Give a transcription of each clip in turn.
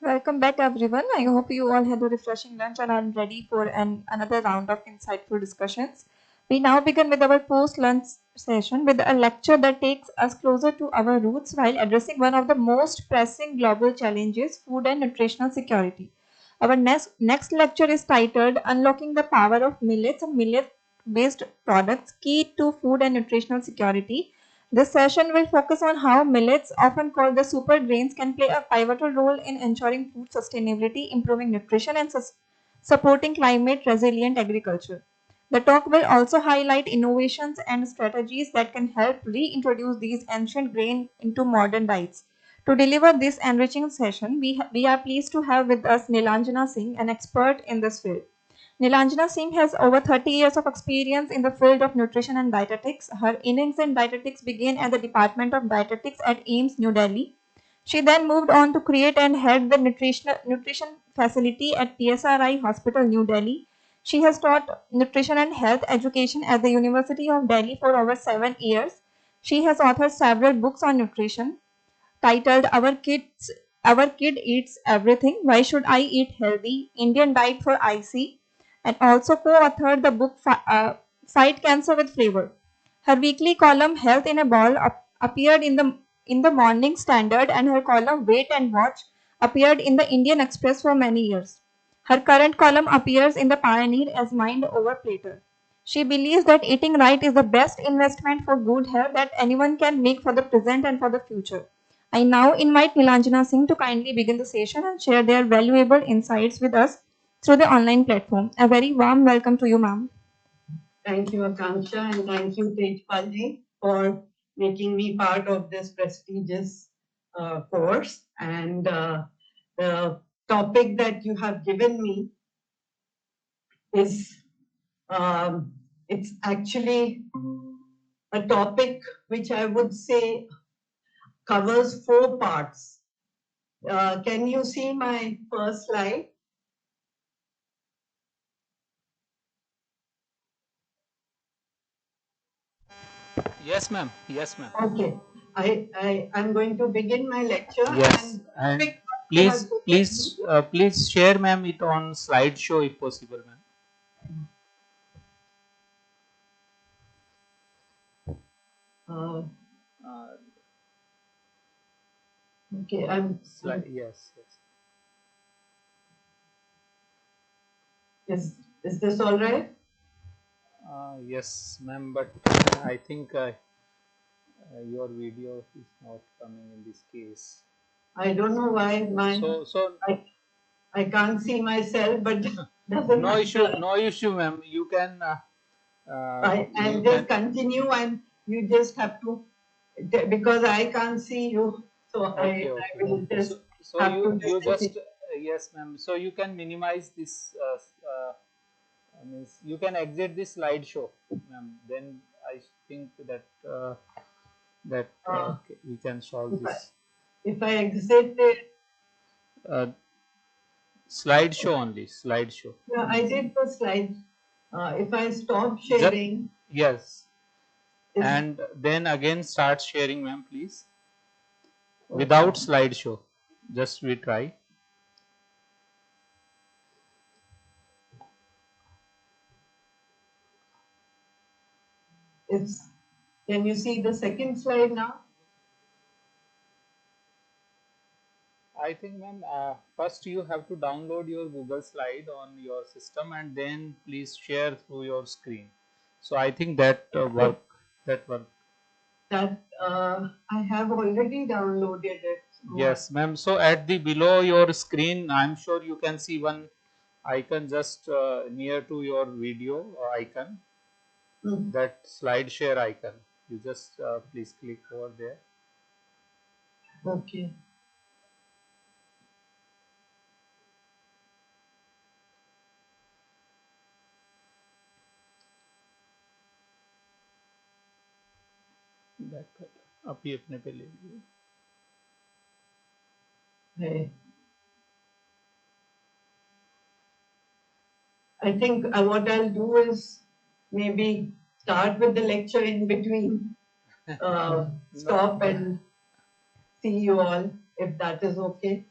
Welcome back, everyone. I hope you all had a refreshing lunch and are ready for another round of insightful discussions. We now begin with our post lunch session with a lecture that takes us closer to our roots while addressing one of the most pressing global challenges food and nutritional security. Our next lecture is titled Unlocking the Power of Millets and Millet Based Products Key to Food and Nutritional Security. This session will focus on how millets, often called the super grains, can play a pivotal role in ensuring food sustainability, improving nutrition, and supporting climate resilient agriculture. The talk will also highlight innovations and strategies that can help reintroduce these ancient grains into modern diets. To deliver this enriching session, we are pleased to have with us Nilanjana Singh, an expert in this field. Nilanjana Singh has over 30 years of experience in the field of nutrition and dietetics. Her innings in dietetics began at the Department of Dietetics at AIIMS, New Delhi. She then moved on to create and head the nutrition facility at PSRI Hospital, New Delhi. She has taught nutrition and health education at the University of Delhi for over 7 years. She has authored several books on nutrition titled Our Kid Eats Everything, Why Should I Eat Healthy? Indian Diet for IC, and also co-authored the book Fight Cancer with Flavor. Her weekly column Health in a Ball appeared in the Morning Standard, and her column Wait and Watch appeared in the Indian Express for many years. Her current column appears in the Pioneer as Mind Over Platter. She believes that eating right is the best investment for good health that anyone can make for the present and for the future. I now invite Nilanjana Singh to kindly begin the session and share their valuable insights with us through the online platform. A very warm welcome to you, ma'am. Thank you, Akanksha, and thank you, Tejpalji, for making me part of this prestigious course. And the topic that you have given me is, it's actually a topic which I would say covers 4 parts. Can you see my first slide? Yes, ma'am. Yes, ma'am. Okay. I'm going to begin my lecture. Yes, and please share, ma'am, it on slideshow if possible, ma'am. Okay, yes, yes. Is this all right? Yes, ma'am, but I think your video is not coming in this case. I don't know why I can't see myself, but doesn't no matter. issue, ma'am. You can. I'll just continue, and you just have to, because I can't see you, so Okay, I will just so have to you listen. just yes, ma'am. So you can minimize this. Means you can exit this slideshow, ma'am. Then I think that okay, we can solve this. If I exit it, Slideshow only, slideshow. yeah, I did the slide. If I stop sharing, yes, and then again start sharing, ma'am, please. Without slideshow, just we try. Can you see the second slide now? I think, ma'am, first you have to download your Google slide on your system and then please share through your screen. So I think that work. That I have already downloaded it. Yes, ma'am. So at the below your screen, I'm sure you can see one icon just near to your video icon. That slide share icon. You just please click over there. Okay. अभी अपने पे ले लीजिए. Hey. I think what I'll do is maybe start with the lecture in between, stop and see you all, if that is okay.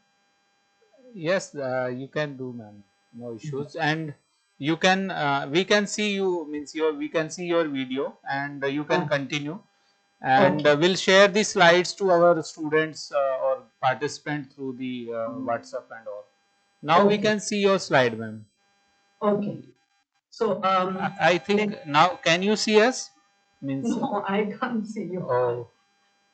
Yes, you can do, ma'am. No issues. And you can, we can see you, means we can see your video, and you can continue. And Okay. we'll share the slides to our students or participants through the WhatsApp and all. Now we Okay. can see your slide, ma'am. Okay. So I think now, can you see us? Means, no, I can't see you. oh,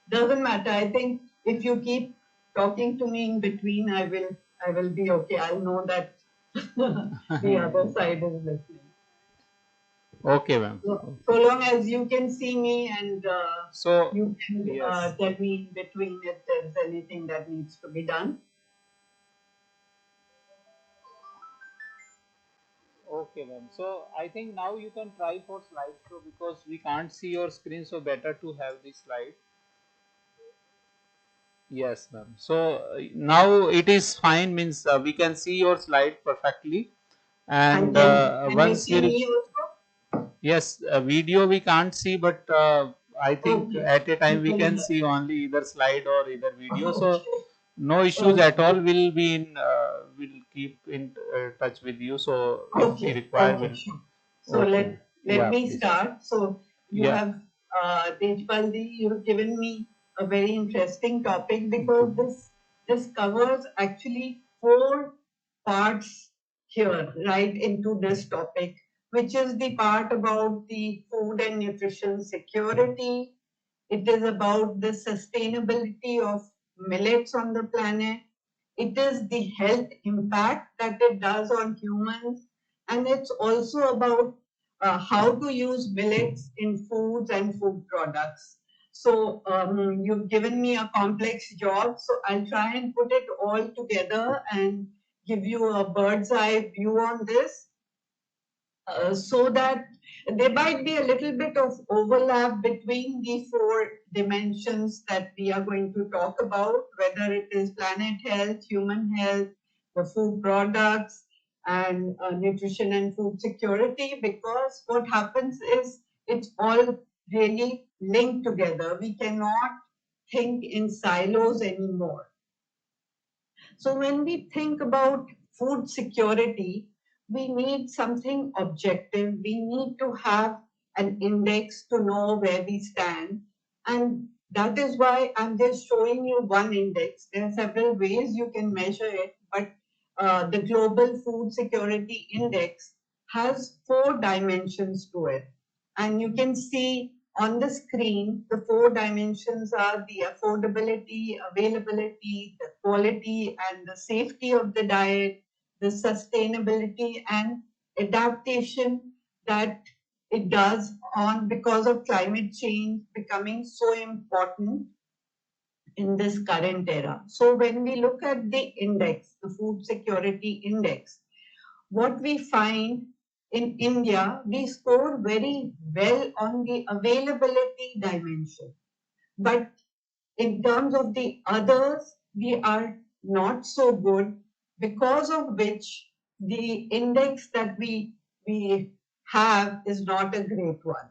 Doesn't matter. I think if you keep talking to me in between, I will be okay. I'll know that the other side is listening. okay, ma'am. So long as you can see me and So, you can yes. tell me in between if there's anything that needs to be done. Okay, ma'am. So I think now you can try for slideshow because we can't see your screen, so better to have the slide. Yes, ma'am. So now it is fine, means we can see your slide perfectly, And and can you once see we'll, me also? yes, video we can't see, but I think Okay. at a time we People in can the, see only either slide or either video. So okay. no issues at Okay. all. We'll be in, we'll keep in touch with you. So if we Okay. require, Okay. we'll. Sure. So Okay. let Yeah, me please. start. So you Yeah. have Tejpalji, you've given me a very interesting topic because this covers actually four parts here, right into this topic, which is the part about the food and nutrition security. It is about the sustainability of millets on the planet. It is the health impact that it does on humans. And it's also about how to use millets in foods and food products. So you've given me a complex job, so I'll try and put it all together and give you a bird's eye view on this. So that there might be a little bit of overlap between the four dimensions that we are going to talk about, whether it is planet health, human health, the food products, and nutrition and food security, because what happens is it's all really linked together. We cannot think in silos anymore. So when we think about food security, we need something objective. We need to have an index to know where we stand. And that is why I'm just showing you one index. There are several ways you can measure it, but the Global Food Security Index has four dimensions to it. And you can see on the screen, the four dimensions are the affordability, availability, the quality, and the safety of the diet, the sustainability and adaptation that it does on because of climate change becoming so important in this current era. So when we look at the index, the food security index, what we find in India, we score very well on the availability dimension. But in terms of the others, we are not so good, because of which the index that we have is not a great one.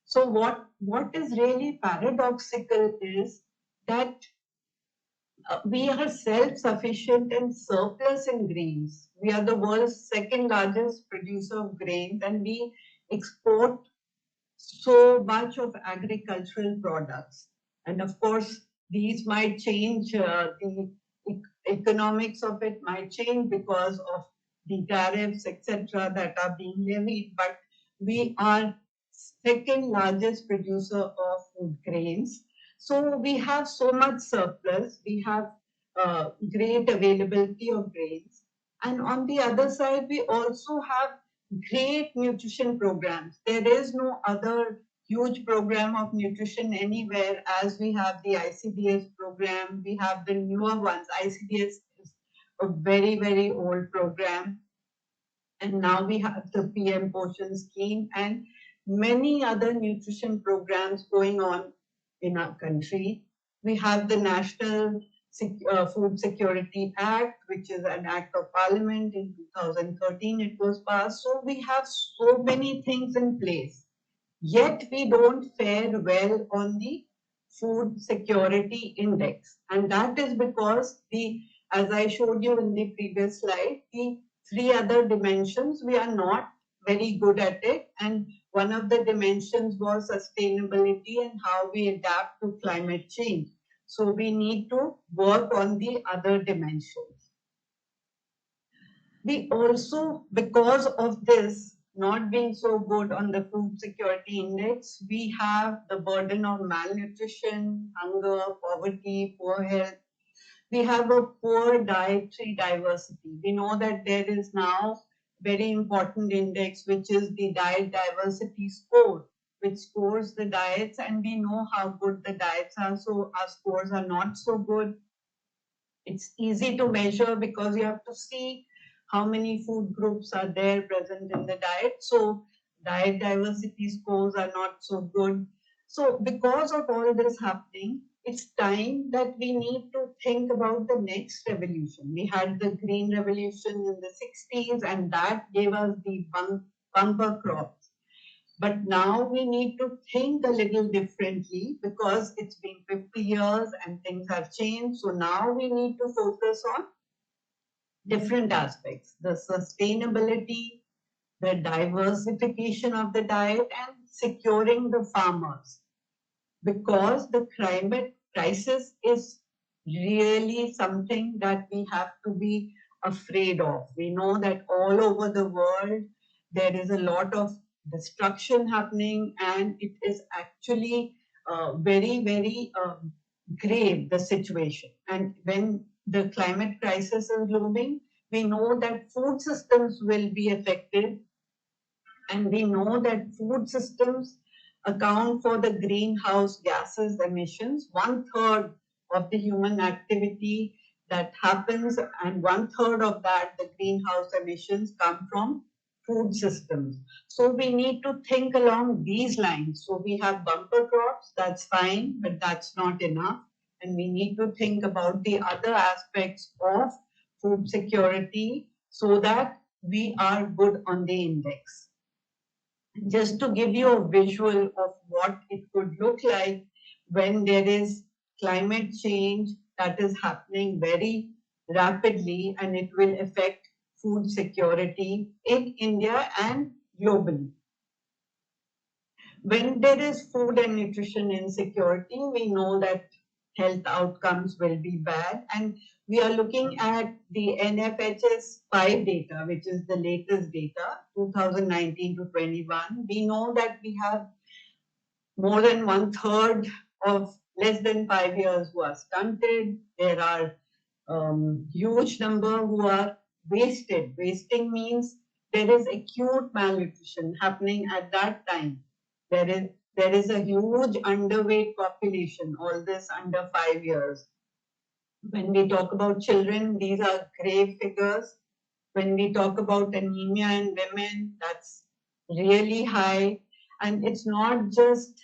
So what is really paradoxical is that we are self-sufficient and surplus in grains. We are the world's second largest producer of grains, and we export so much of agricultural products. And of course, these might change, the economics of it might change because of the tariffs, etc., that are being levied. But we are second largest producer of food grains. So we have so much surplus. We have great availability of grains. And on the other side, we also have great nutrition programs. There is no other huge program of nutrition anywhere as we have the ICDS program. We have the newer ones. ICDS is a very, very old program. And now we have the PM Poshan scheme and many other nutrition programs going on in our country. We have the National Food Security Act, which is an act of parliament in 2013, it was passed. So we have so many things in place. Yet we don't fare well on the food security index. And that is because the as I showed you in the previous slide, the three other dimensions, we are not very good at it. And one of the dimensions was sustainability and how we adapt to climate change. So we need to work on the other dimensions. We also, because of this not being so good on the food security index, we have the burden of malnutrition, hunger, poverty, poor health. We have a poor dietary diversity. We know that there is now very important index, which is the diet diversity score, which scores the diets, and we know how good the diets are. So our scores are not so good. It's easy to measure because you have to see how many food groups are there present in the diet. So diet diversity scores are not so good. So because of all this happening, it's time that we need to think about the next revolution. We had the green revolution in the 60s, and that gave us the bumper crops. But now we need to think a little differently because it's been 50 years and things have changed. So now we need to focus on different aspects, the sustainability, the diversification of the diet, and securing the farmers, because the climate crisis is really something that we have to be afraid of. We know that all over the world there is a lot of destruction happening, and it is actually very, very grave, the situation. And when the climate crisis is looming, we know that food systems will be affected, and we know that food systems account for the greenhouse gases emissions. 1/3 of the human activity that happens, and 1/3 of that, the greenhouse emissions, come from food systems. So we need to think along these lines. So we have bumper crops, that's fine, but that's not enough. And we need to think about the other aspects of food security so that we are good on the index. Just to give you a visual of what it could look like when there is climate change that is happening very rapidly, and it will affect food security in India and globally. When there is food and nutrition insecurity, we know that health outcomes will be bad. And we are looking at the NFHS 5 data, which is the latest data, 2019 to 21. We know that we have more than 1/3 of less than 5 years who are stunted. There are huge number who are wasted. Wasting means there is acute malnutrition happening at that time. There is a huge underweight population, all this under 5 years. When we talk about children, these are grave figures. When we talk about anemia in women, that's really high. And it's not just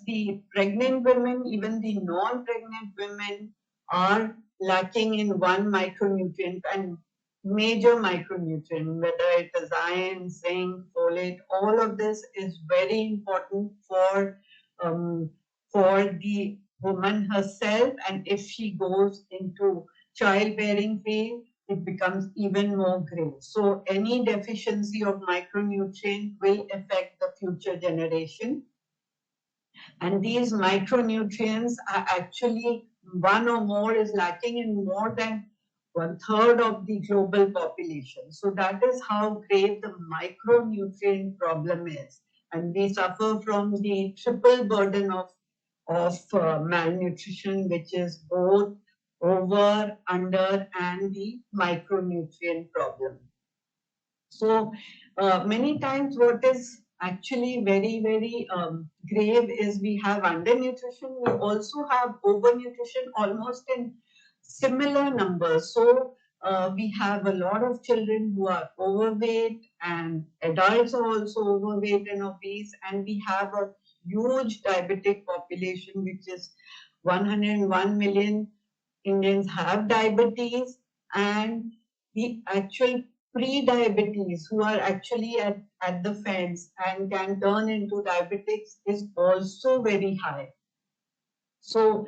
the pregnant women, even the non-pregnant women are lacking in one micronutrient, and major micronutrient, whether it is iron, zinc, folate. All of this is very important for the woman herself, and if she goes into childbearing phase, it becomes even more grave. So any deficiency of micronutrient will affect the future generation. And these micronutrients are actually, one or more is lacking in more than 1/3 of the global population. So that is how grave the micronutrient problem is. And we suffer from the triple burden of malnutrition, which is both over, under, and the micronutrient problem. So many times what is actually very, very grave is we have undernutrition. We also have overnutrition almost in similar numbers. So we have a lot of children who are overweight, and adults are also overweight and obese, and we have a huge diabetic population, which is 101 million Indians have diabetes, and the actual pre-diabetes who are actually at the fence and can turn into diabetics is also very high. So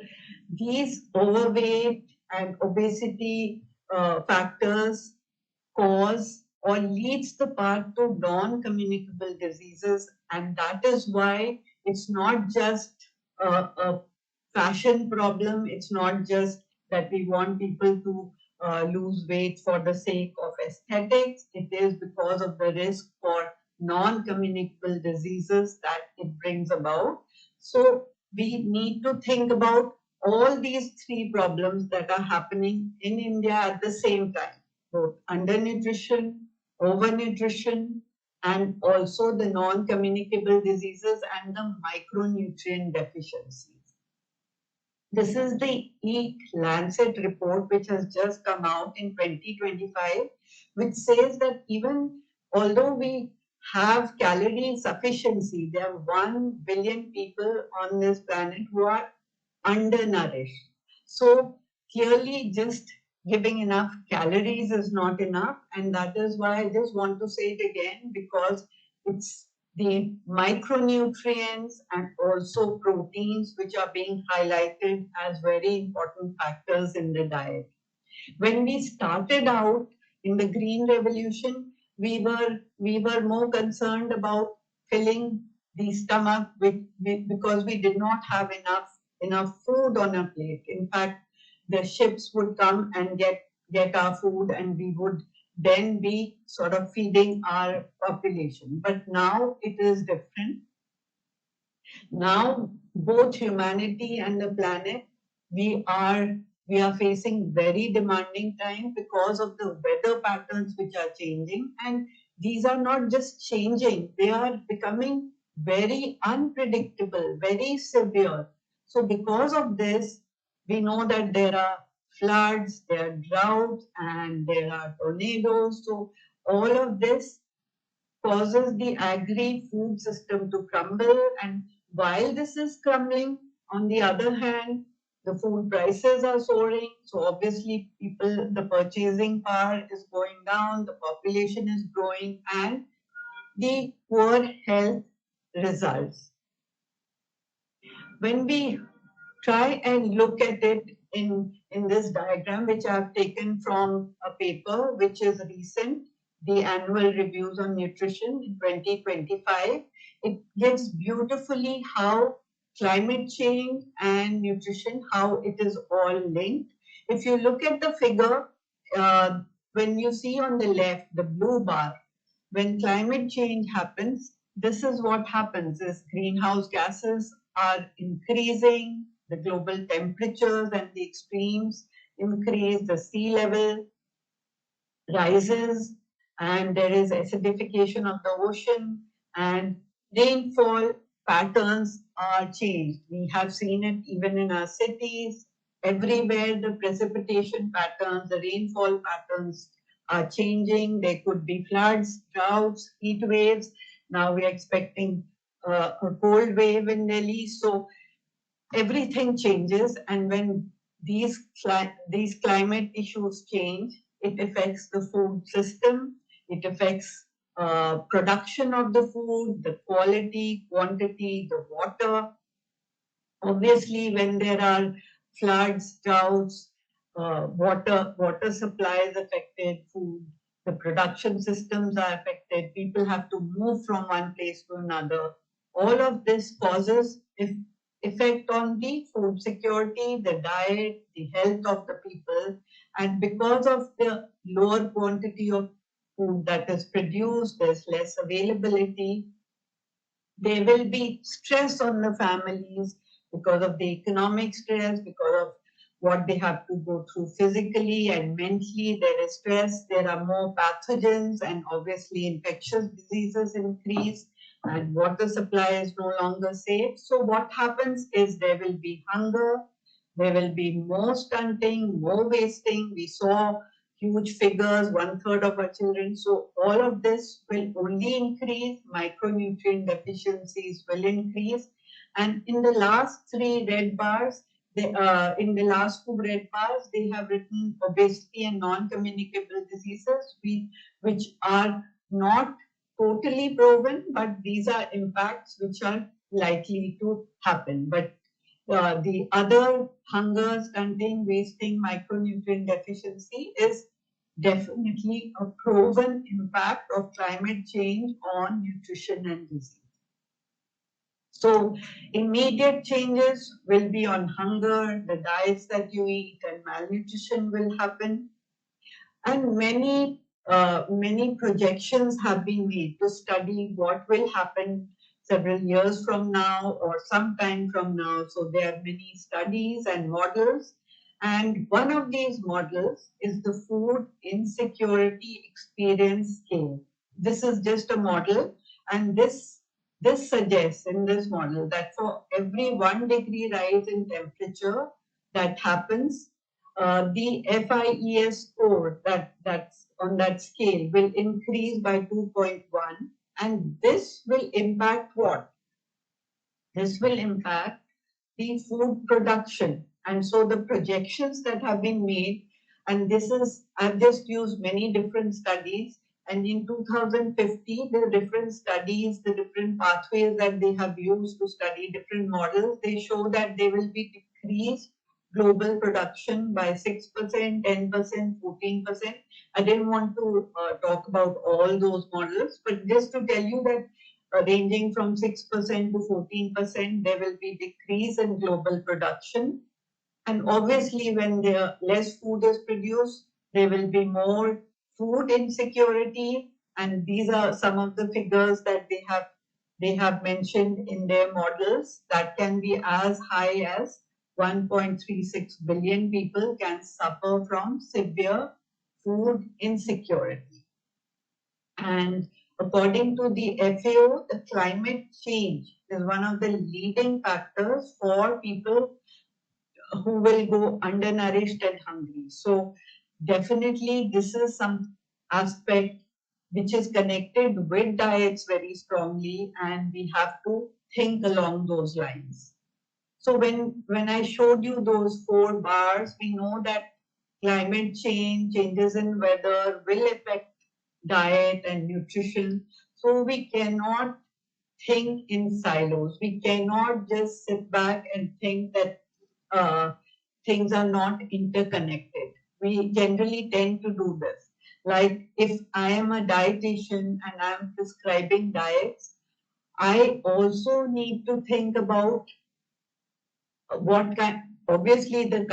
these overweight and obesity factors cause or leads the path to non-communicable diseases, and that is why it's not just a fashion problem. It's not just that we want people to lose weight for the sake of aesthetics. It is because of the risk for non-communicable diseases that it brings about. So we need to think about all these three problems that are happening in India at the same time, both undernutrition, overnutrition, and also the non-communicable diseases and the micronutrient deficiencies. This is the Lancet report, which has just come out in 2025, which says that even although we have calorie sufficiency, there are 1 billion people on this planet who are undernourished. So clearly, just giving enough calories is not enough. And that is why I just want to say it again, because it's the micronutrients and also proteins which are being highlighted as very important factors in the diet. When we started out in the green revolution, we were more concerned about filling the stomach because we did not have enough food on our plate. In fact, the ships would come and get our food, and we would then be sort of feeding our population. But now it is different. Now both humanity and the planet, we are we are facing very demanding time because of the weather patterns which are changing, and these are not just changing, they are becoming very unpredictable, very severe. So because of this, we know that there are floods, there are droughts, and there are tornadoes. So all of this causes the agri-food system to crumble. And while this is crumbling, on the other hand, the food prices are soaring. So obviously, the purchasing power is going down, the population is growing, and the poor health results. When we try and look at it in this diagram, which I've taken from a paper which is recent, the annual reviews on nutrition in 2025. It gives beautifully how climate change and nutrition, how it is all linked. If you look at the figure, when you see on the left, the blue bar, when climate change happens, this is what happens is greenhouse gases are increasing, the global temperatures and the extremes increase, the sea level rises, and there is acidification of the ocean, and rainfall patterns are changed. We have seen it even in our cities. Everywhere the precipitation patterns, the rainfall patterns are changing. There could be floods, droughts, heat waves. Now we are expecting a cold wave in Delhi. So everything changes, and when these climate issues change, it affects the food system, it affects production of the food, the quality, quantity, the water. Obviously, when there are floods, droughts, water supply is affected, food, the production systems are affected, people have to move from one place to another. All of this causes effect on the food security, the diet, the health of the people. And because of the lower quantity of food that is produced, there's less availability, there will be stress on the families because of the economic stress, because of what they have to go through physically and mentally. There is stress, there are more pathogens, and obviously infectious diseases increase, and water supply is no longer safe. So what happens is there will be hunger, there will be more stunting, more wasting. We saw huge figures, 1/3 of our children. So all of this will only increase, micronutrient deficiencies will increase. And in the last three red bars, in the last two red bars, they have written obesity and non-communicable diseases, which are not totally proven, but these are impacts which are likely to happen. But The other hunger, stunting, wasting, micronutrient deficiency is definitely a proven impact of climate change on nutrition and disease. So immediate changes will be on hunger, the diets that you eat, and malnutrition will happen. And many projections have been made to study what will happen several years from now or some time from now. So there are many studies and models. And one of these models is the food insecurity experience scale. This is just a model, and this suggests in this model that for every 1 degree rise in temperature that happens, the FIES score that's on that scale will increase by 2.1, and this will impact what? This will impact the food production. And so the projections that have been made, and this is, I've just used many different studies, and in 2050, the different studies, the different pathways that they have used to study different models, they show that they will be decreased global production by 6%, 10%, 14%. I didn't want to talk about all those models, but just to tell you that ranging from 6% to 14%, there will be decrease in global production. And obviously, when there less food is produced, there will be more food insecurity. And these are some of the figures that they have mentioned in their models that can be as high as 1.36 billion people can suffer from severe food insecurity. And according to the FAO, the climate change is one of the leading factors for people who will go undernourished and hungry. So definitely this is some aspect which is connected with diets very strongly, and we have to think along those lines. So when I showed you those 4 bars, we know that climate change, changes in weather will affect diet and nutrition. So we cannot think in silos. We cannot just sit back and think that uh, things are not interconnected. We generally tend to do this. Like if I am a dietitian and I'm prescribing diets, I also need to think about what kind, obviously the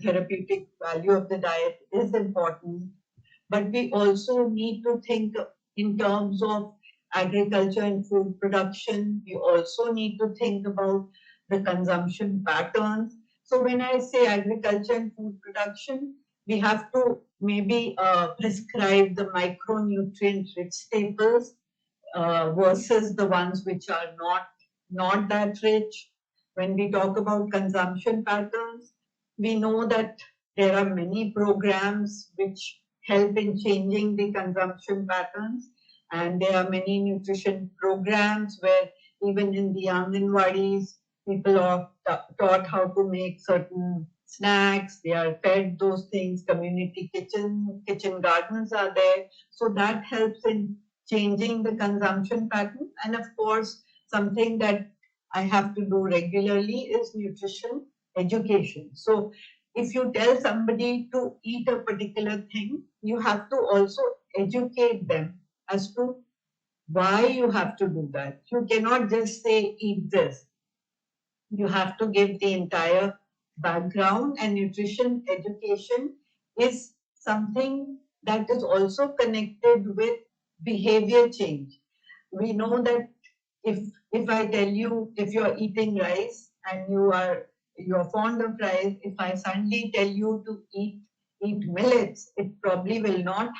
therapeutic value of the diet is important, but we also need to think in terms of agriculture and food production. We also need to think about the consumption patterns. So when I say agriculture and food production, we have to maybe prescribe the micronutrient rich staples versus the ones which are not that rich. When we talk about consumption patterns, we know that there are many programs which help in changing the consumption patterns, and there are many nutrition programs where even in the Anganwadis, people are taught how to make certain snacks. They are fed those things. Community kitchen gardens are there, so that helps in changing the consumption pattern. And of course, something that I have to do regularly is nutrition education. So if you tell somebody to eat a particular thing, you have to also educate them as to why you have to do that. You cannot just say, eat this. You have to give the entire background, and nutrition education is something that is also connected with behavior change. We know that if I tell you, if you're eating rice and you're fond of rice, if I suddenly tell you to eat millets, it probably will not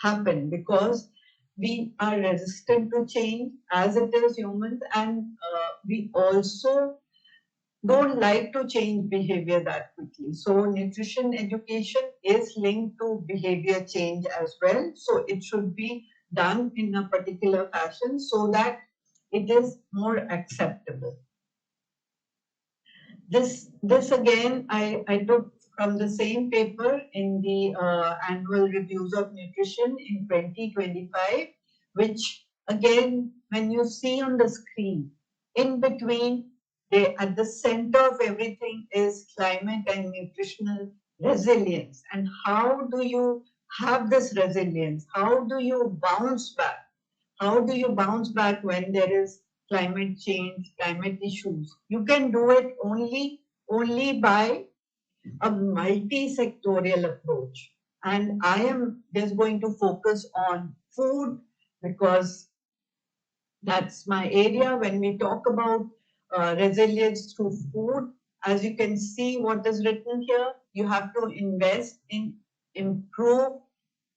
happen, because we are resistant to change as it is humans, and we also don't like to change behavior that quickly. So nutrition education is linked to behavior change as well. So it should be done in a particular fashion so that it is more acceptable. This again, I took from the same paper in the annual reviews of nutrition in 2025, which again, when you see on the screen, in between at the center of everything is climate and nutritional resilience. And how do you have this resilience? How do you bounce back? How do you bounce back when there is climate change, climate issues? You can do it only by a multi-sectorial approach. And I am just going to focus on food because that's my area. When we talk about resilience through food, as you can see what is written here, you have to invest in improve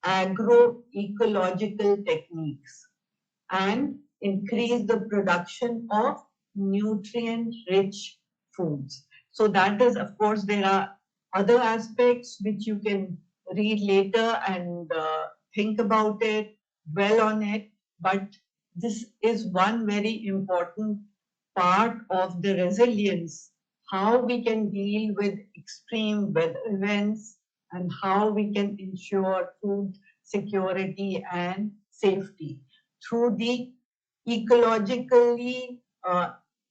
agroecological techniques and increase the production of nutrient-rich foods. So that is, of course, there are other aspects which you can read later and think about it, dwell on it, but this is one very important part of the resilience, how we can deal with extreme weather events and how we can ensure food security and safety through the ecologically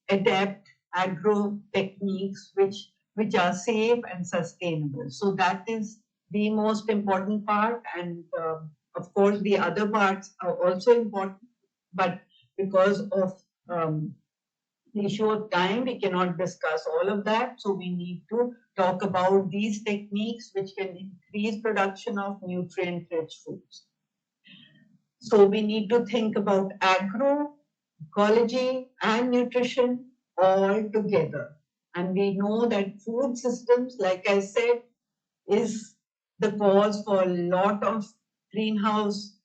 adept agro techniques which are safe and sustainable. So that is the most important part, and of course the other parts are also important, but because of the issue of time, we cannot discuss all of that. So we need to talk about these techniques which can increase production of nutrient-rich foods. So we need to think about agro, ecology, and nutrition all together. And we know that food systems, like I said, is the cause for a lot of greenhouse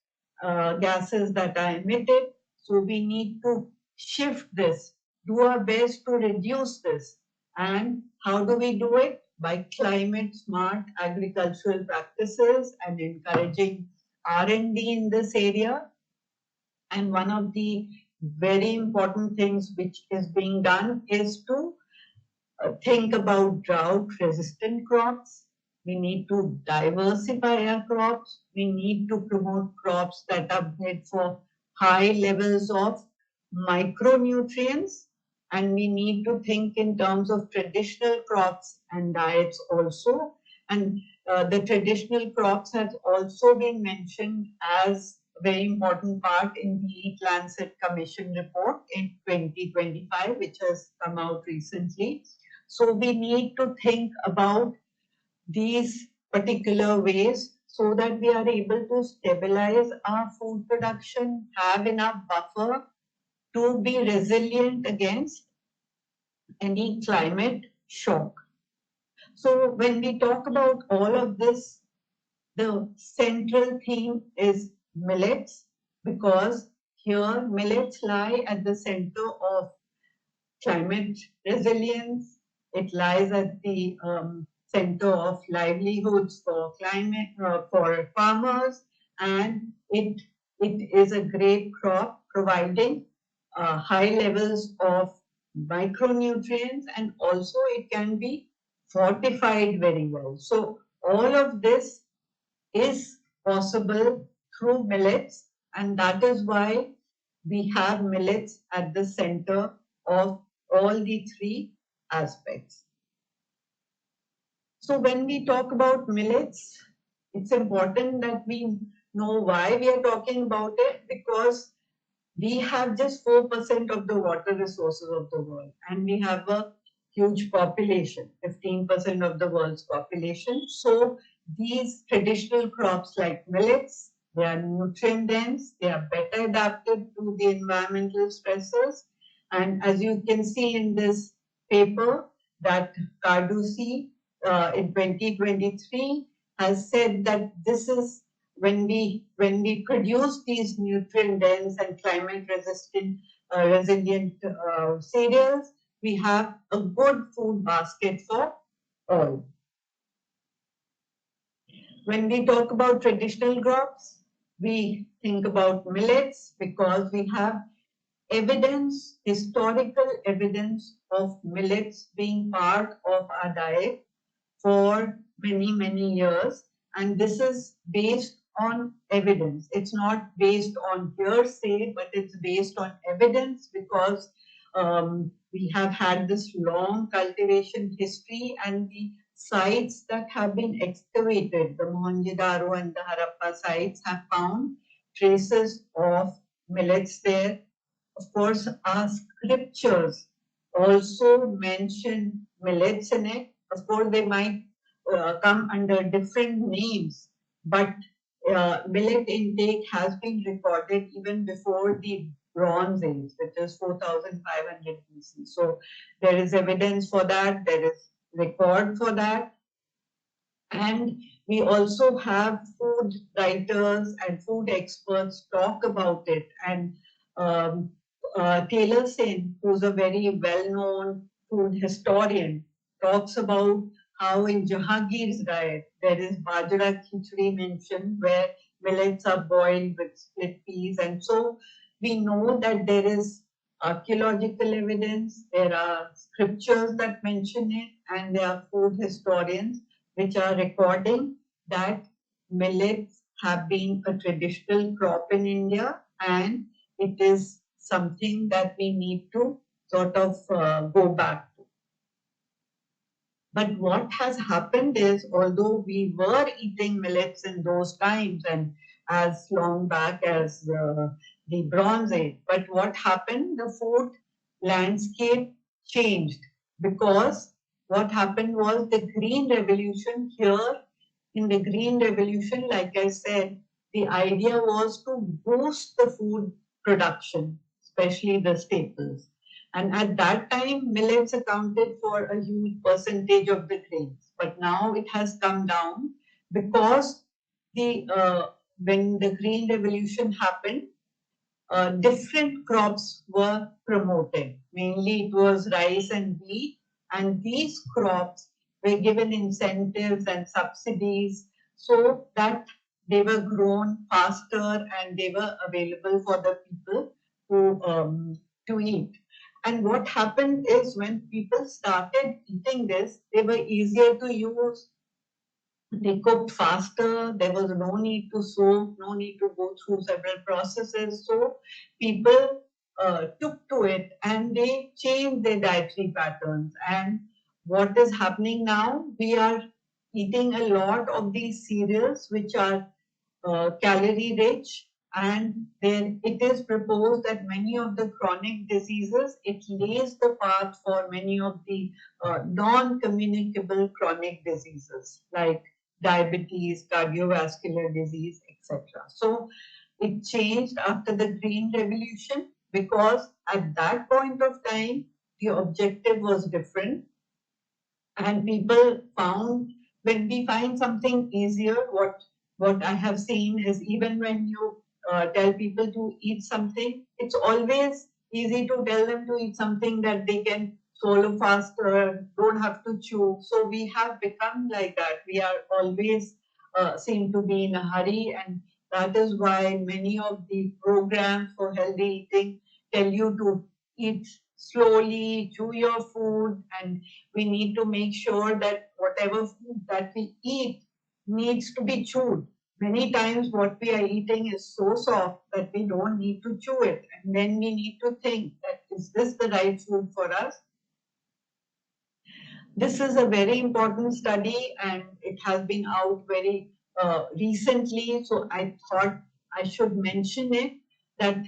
gases that are emitted. So we need to shift this, do our best to reduce this. And how do we do it? By climate smart agricultural practices and encouraging R&D in this area. And one of the very important things which is being done is to think about drought resistant crops. We need to diversify our crops. We need to promote crops that are made for high levels of micronutrients. And we need to think in terms of traditional crops and diets also. And the traditional crops has also been mentioned as a very important part in the Eat Lancet Commission report in 2025, which has come out recently. So we need to think about these particular ways so that we are able to stabilize our food production, have enough buffer to be resilient against any climate shock. So when we talk about all of this, the central theme is millets, because here millets lie at the center of climate resilience. It lies at the center of livelihoods for climate for farmers, and it is a great crop providing high levels of micronutrients, and also it can be fortified very well. So all of this is possible through millets, and that is why we have millets at the center of all the three aspects. So when we talk about millets, it's important that we know why we are talking about it, because we have just 4% of the water resources of the world, and we have a huge population, 15% of the world's population. So these traditional crops like millets, they are nutrient dense, they are better adapted to the environmental stresses. And as you can see in this paper, that Carducci in 2023 has said that this is when we produce these nutrient dense and climate resistant resilient cereals, we have a good food basket for all. When we talk about traditional crops, we think about millets because we have evidence, historical evidence of millets being part of our diet for many, many years. And this is based on evidence. It's not based on hearsay, but it's based on evidence, because we have had this long cultivation history, and the sites that have been excavated, the Mohenjo-daro and the Harappa sites, have found traces of millets there. Of course, our scriptures also mention millets in it. Of course, they might come under different names, but millet intake has been recorded even before the Bronze Age, which is 4500 BC. So there is evidence for that, there is record for that. And we also have food writers and food experts talk about it. And um, Taylor Singh, who's a very well-known food historian, talks about how in Jahangir's diet there is bajra khichdi mentioned, where millets are boiled with split peas. And so we know that there is archaeological evidence, there are scriptures that mention it, and there are food historians which are recording that millets have been a traditional crop in India, and it is something that we need to sort of go back to. But what has happened is, although we were eating millets in those times and as long back as the Bronze Age, but what happened? The food landscape changed, because what happened was the Green Revolution. Here in the Green Revolution, like I said, the idea was to boost the food production, especially the staples. And at that time, millets accounted for a huge percentage of the grains. But now it has come down, because when the Green Revolution happened, different crops were promoted. Mainly it was rice and wheat, and these crops were given incentives and subsidies so that they were grown faster and they were available for the people to eat. And what happened is, when people started eating this, they were easier to use, they cooked faster, there was no need to soak, no need to go through several processes. So people took to it and they changed their dietary patterns. And what is happening now? We are eating a lot of these cereals which are calorie rich, and then it is proposed that many of the chronic diseases, it lays the path for many of the non-communicable chronic diseases like diabetes, cardiovascular disease, etc. So it changed after the Green Revolution, because at that point of time, the objective was different, and people found, when we find something easier, what I have seen is, even when you tell people to eat something, it's always easy to tell them to eat something that they can swallow faster, don't have to chew. So we have become like that. We are always seem to be in a hurry, and that is why many of the programs for healthy eating tell you to eat slowly, chew your food, and we need to make sure that whatever food that we eat needs to be chewed. Many times what we are eating is so soft that we don't need to chew it. And then we need to think that, is this the right food for us? This is a very important study, and it has been out very recently. So I thought I should mention it, that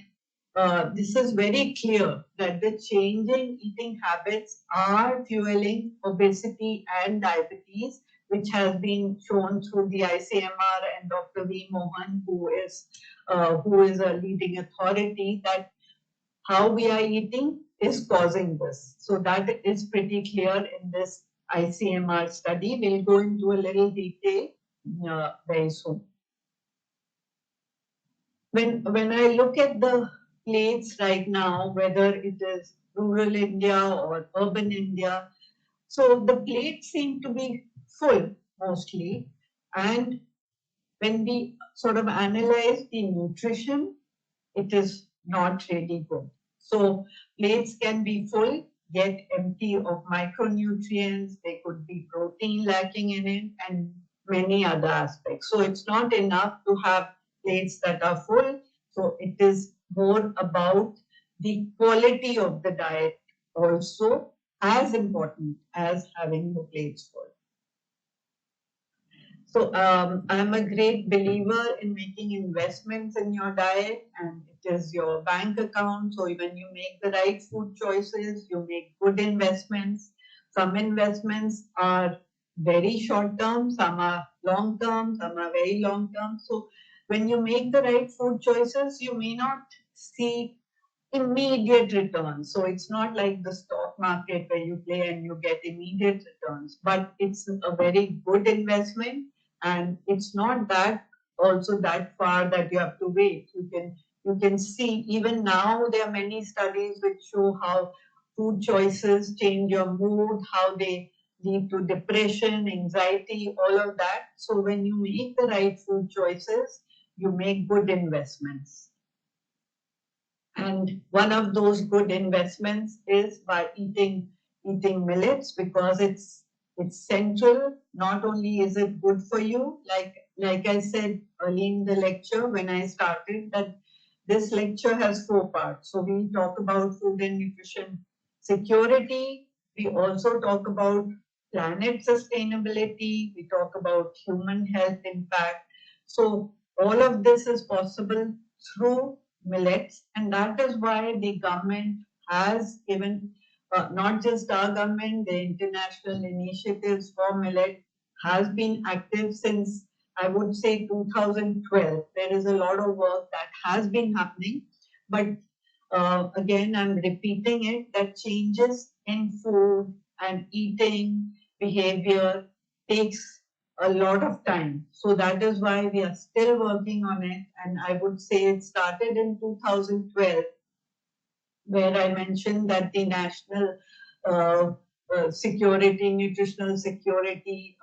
this is very clear that the changing eating habits are fueling obesity and diabetes, which has been shown through the ICMR and Dr. V. Mohan, who is a leading authority, that how we are eating is causing this. So that is pretty clear in this ICMR study. We'll go into a little detail very soon. When I look at the plates right now, whether it is rural India or urban India, so the plates seem to be full mostly. And when we sort of analyze the nutrition, it is not really good. So plates can be full yet empty of micronutrients. There could be protein lacking in it and many other aspects. So it's not enough to have plates that are full. So it is more about the quality of the diet also as important as having your plates full. So I'm a great believer in making investments in your diet, and it is your bank account. So when you make the right food choices, you make good investments. Some investments are very short term, some are long term, some are very long term. So when you make the right food choices, you may not see immediate returns. So it's not like the stock market where you play and you get immediate returns, but it's a very good investment, and it's not that also that far that you have to wait. You can see even now there are many studies which show how food choices change your mood, how they lead to depression, anxiety, all of that. So when you make the right food choices, you make good investments. And one of those good investments is by eating millets, because it's central. Not only is it good for you, like I said early in the lecture when I started, that this lecture has 4 parts. So we talk about food and nutrition security. We also talk about planet sustainability. We talk about human health impact. So all of this is possible through millets, and that is why the government has given, not just our government, the international initiatives for millet has been active since, I would say, 2012. There is a lot of work that has been happening, but again, I'm repeating it, that changes in food and eating behavior takes a lot of time. So that is why we are still working on it. And I would say it started in 2012, where I mentioned that the National uh, Security, Nutritional Security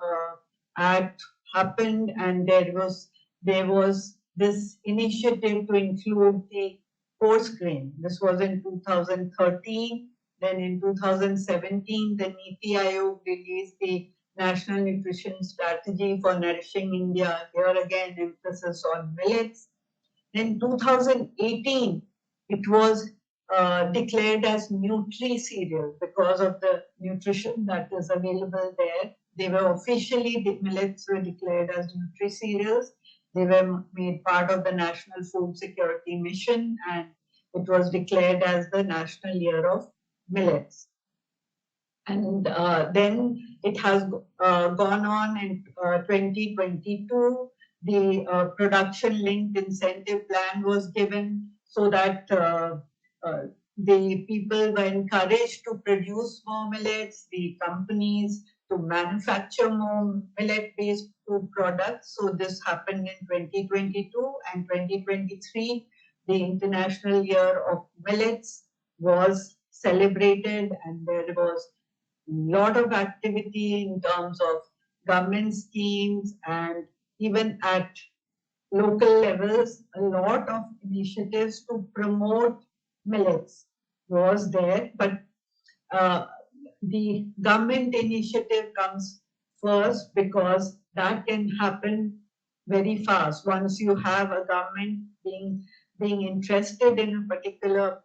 Act happened, and there was this initiative to include the coarse grain. This was in 2013. Then in 2017, the NITI Aayog released the National Nutrition Strategy for Nourishing India. Here again, emphasis on millets. In 2018, it was declared as Nutri cereal because of the nutrition that is available there. They were officially, the millets were declared as Nutri cereals. They were made part of the National Food Security Mission, and it was declared as the National Year of Millets. And then it has gone on in 2022. The production linked incentive plan was given so that uh, the people were encouraged to produce more millets, the companies to manufacture more millet-based food products. So this happened in 2022 and 2023. The International Year of Millets was celebrated, and there was lot of activity in terms of government schemes, and even at local levels, a lot of initiatives to promote millets was there. But uh, the government initiative comes first, because that can happen very fast. Once you have a government being interested in a particular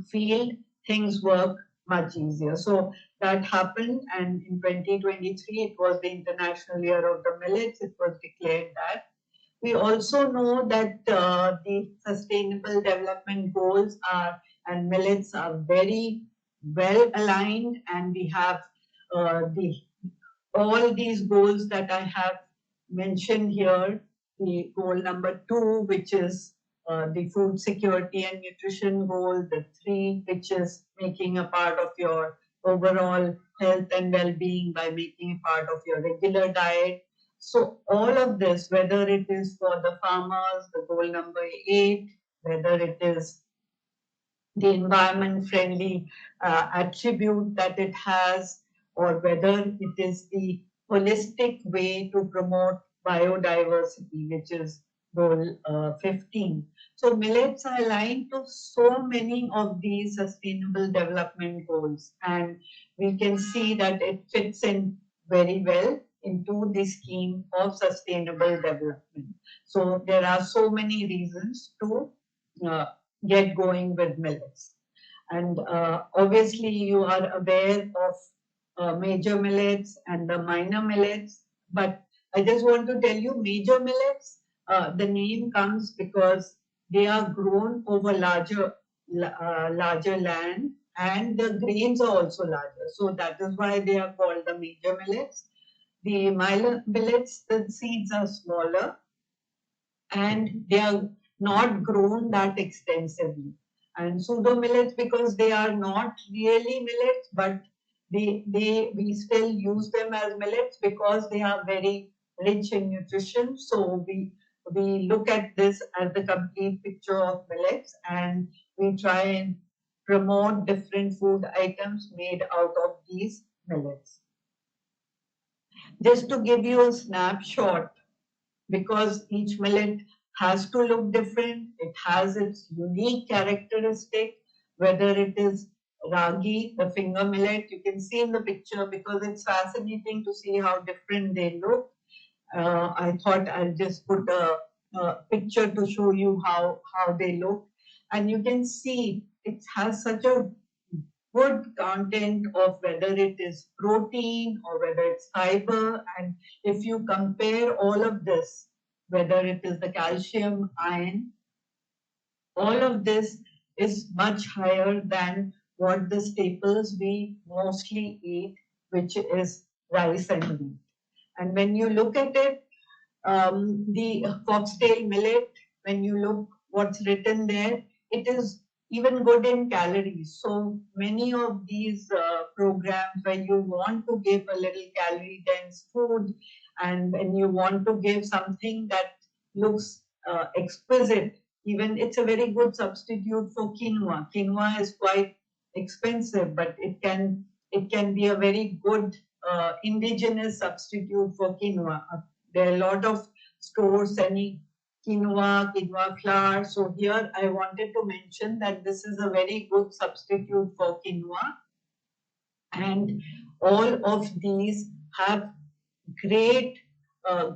field, things work much easier. So that happened, and in 2023, it was the International Year of the Millets. It was declared that. We also know that the Sustainable Development Goals are, and millets are very well aligned, and we have the all these goals that I have mentioned here. The goal number 2, which is the food security and nutrition goal, the 3, which is making a part of your overall health and well-being by making a part of your regular diet. So all of this, whether it is for the farmers, the goal number 8, whether it is the environment friendly attribute that it has, or whether it is the holistic way to promote biodiversity, which is goal 15. So millets are aligned to so many of these sustainable development goals, and we can see that it fits in very well into the scheme of sustainable development. So there are so many reasons to uh, get going with millets. And obviously you are aware of major millets and the minor millets, but I just want to tell you major millets, the name comes because they are grown over larger land, and the grains are also larger. So that is why they are called the major millets. The minor millets, the seeds are smaller and they are not grown that extensively. And pseudo millets, because they are not really millets, but we still use them as millets because they are very rich in nutrition. So we look at this as the complete picture of millets, and we try and promote different food items made out of these millets. Just to give you a snapshot, because each millet has to look different. It has its unique characteristic, whether it is ragi, the finger millet, you can see in the picture because it's fascinating to see how different they look. I thought I'll just put a picture to show you how they look. And you can see it has such a good content of whether it is protein or whether it's fiber. And if you compare all of this, whether it is the calcium, iron, all of this is much higher than what the staples we mostly eat, which is rice and wheat. And when you look at it, the foxtail millet, when you look what's written there, it is even good in calories. So many of these programs where you want to give a little calorie dense food, and when you want to give something that looks exquisite, even it's a very good substitute for quinoa. Quinoa is quite expensive, but it can be a very good indigenous substitute for quinoa. There are a lot of stores selling quinoa flour. So here I wanted to mention that this is a very good substitute for quinoa. And all of these have great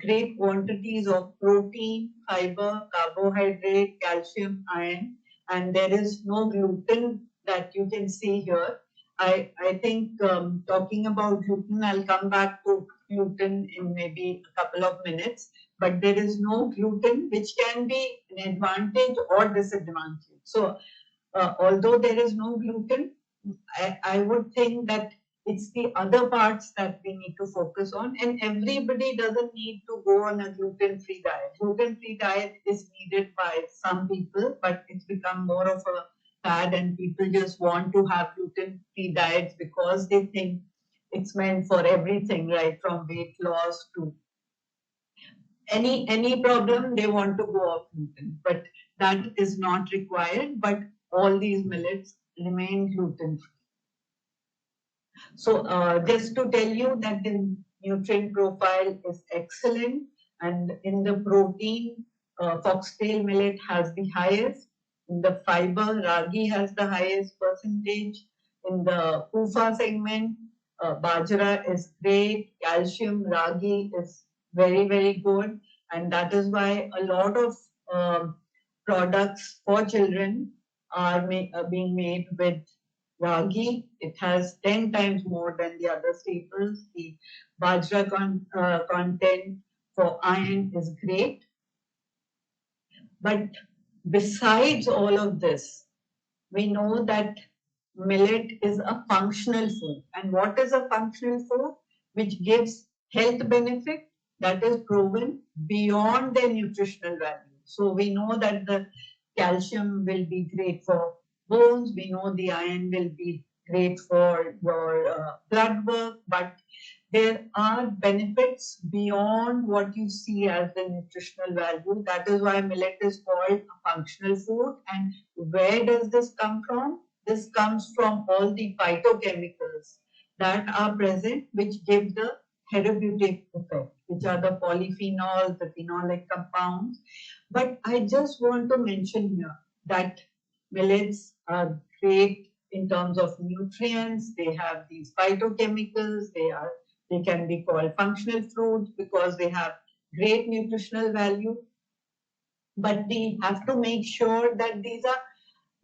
great quantities of protein, fiber, carbohydrate, calcium, iron, and there is no gluten that you can see here. I think talking about gluten, I'll come back to gluten in maybe a couple of minutes, but there is no gluten, which can be an advantage or disadvantage. So although there is no gluten, I would think that it's the other parts that we need to focus on, and everybody doesn't need to go on a gluten-free diet. Gluten-free diet is needed by some people, but it's become more of a fad, and people just want to have gluten-free diets because they think it's meant for everything, right, from weight loss to any problem. They want to go off gluten, but that is not required. But all these millets remain gluten-free. So just to tell you that the nutrient profile is excellent, and in the protein, foxtail millet has the highest. In the fiber, ragi has the highest percentage. In the PUFA segment, bajra is great. Calcium, ragi is very, very good. And that is why a lot of products for children are being made with ragi. It has 10 times more than the other staples. The bajra content for iron is great. But besides all of this, we know that millet is a functional food. And what is a functional food? Which gives health benefit that is proven beyond their nutritional value. So we know that the calcium will be great for bones. We know the iron will be great for your blood work, but there are benefits beyond what you see as the nutritional value. That is why millet is called a functional food. And where does this come from? This comes from all the phytochemicals that are present, which give the therapeutic effect, which are the polyphenols, the phenolic compounds. But I just want to mention here that millets are great in terms of nutrients. They have these phytochemicals. They can be called functional fruits because they have great nutritional value. But we have to make sure that these are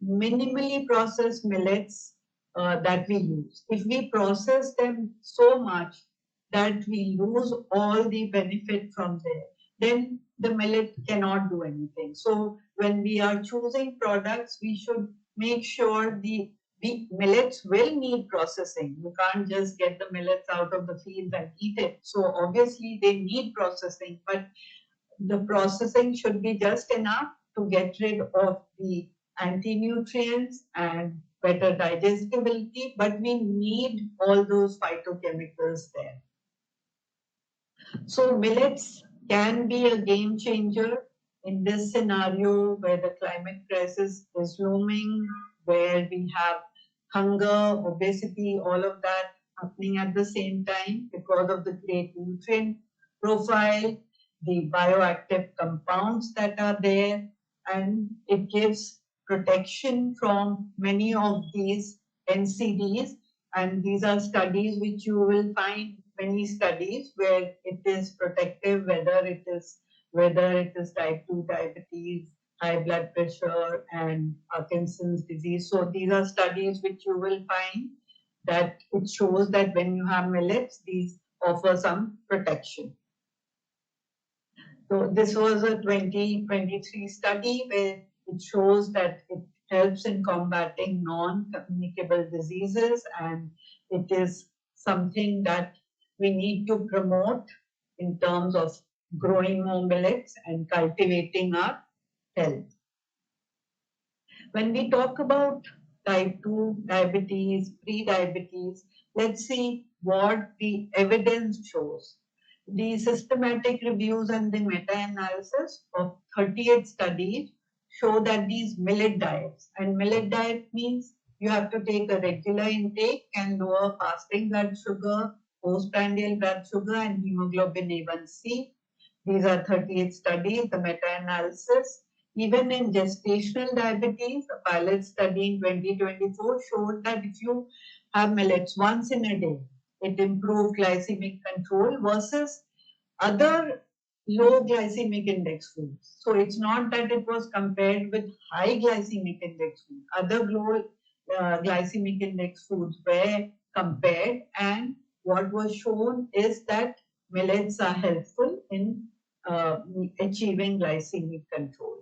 minimally processed millets that we use. If we process them so much that we lose all the benefit from there, then the millet cannot do anything. So when we are choosing products, we should make sure the millets will need processing. You can't just get the millets out of the field and eat it. So obviously they need processing, but the processing should be just enough to get rid of the anti-nutrients and better digestibility, but we need all those phytochemicals there. So millets can be a game changer in this scenario where the climate crisis is looming, where we have hunger, obesity, all of that happening at the same time because of the great nutrient profile, the bioactive compounds that are there, and it gives protection from many of these NCDs. And these are studies which you will find many studies where it is protective, whether it is type 2 diabetes, high blood pressure, and Parkinson's disease. So these are studies which you will find that it shows that when you have millets, these offer some protection. So this was a 2023 study where it shows that it helps in combating non-communicable diseases, and it is something that we need to promote in terms of growing more millets and cultivating our health. When we talk about type 2 diabetes, pre-diabetes, let's see what the evidence shows. The systematic reviews and the meta-analysis of 38 studies show that these millet diets, and millet diet means you have to take a regular intake and lower fasting blood sugar, postprandial blood sugar, and hemoglobin A1C. These are 38 studies, the meta-analysis. Even in gestational diabetes, a pilot study in 2024 showed that if you have millets once in a day, it improved glycemic control versus other low glycemic index foods. So it's not that it was compared with high glycemic index foods. Other low glycemic index foods were compared, and what was shown is that millets are helpful in achieving glycemic control,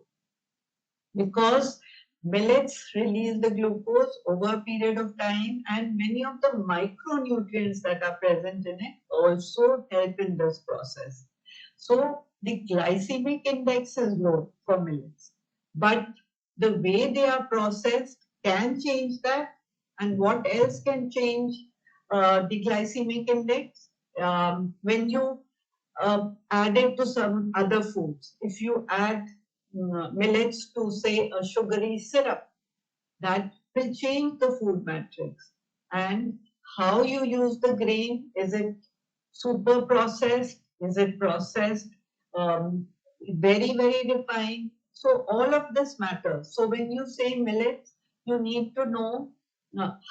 because millets release the glucose over a period of time, and many of the micronutrients that are present in it also help in this process. So the glycemic index is low for millets, but the way they are processed can change that. And what else can change the glycemic index? When you add it to some other foods. If you add millets to, say, a sugary syrup, that will change the food matrix. And how you use the grain, is it super processed? Is it processed very, very refined? So all of this matters. So when you say millets, you need to know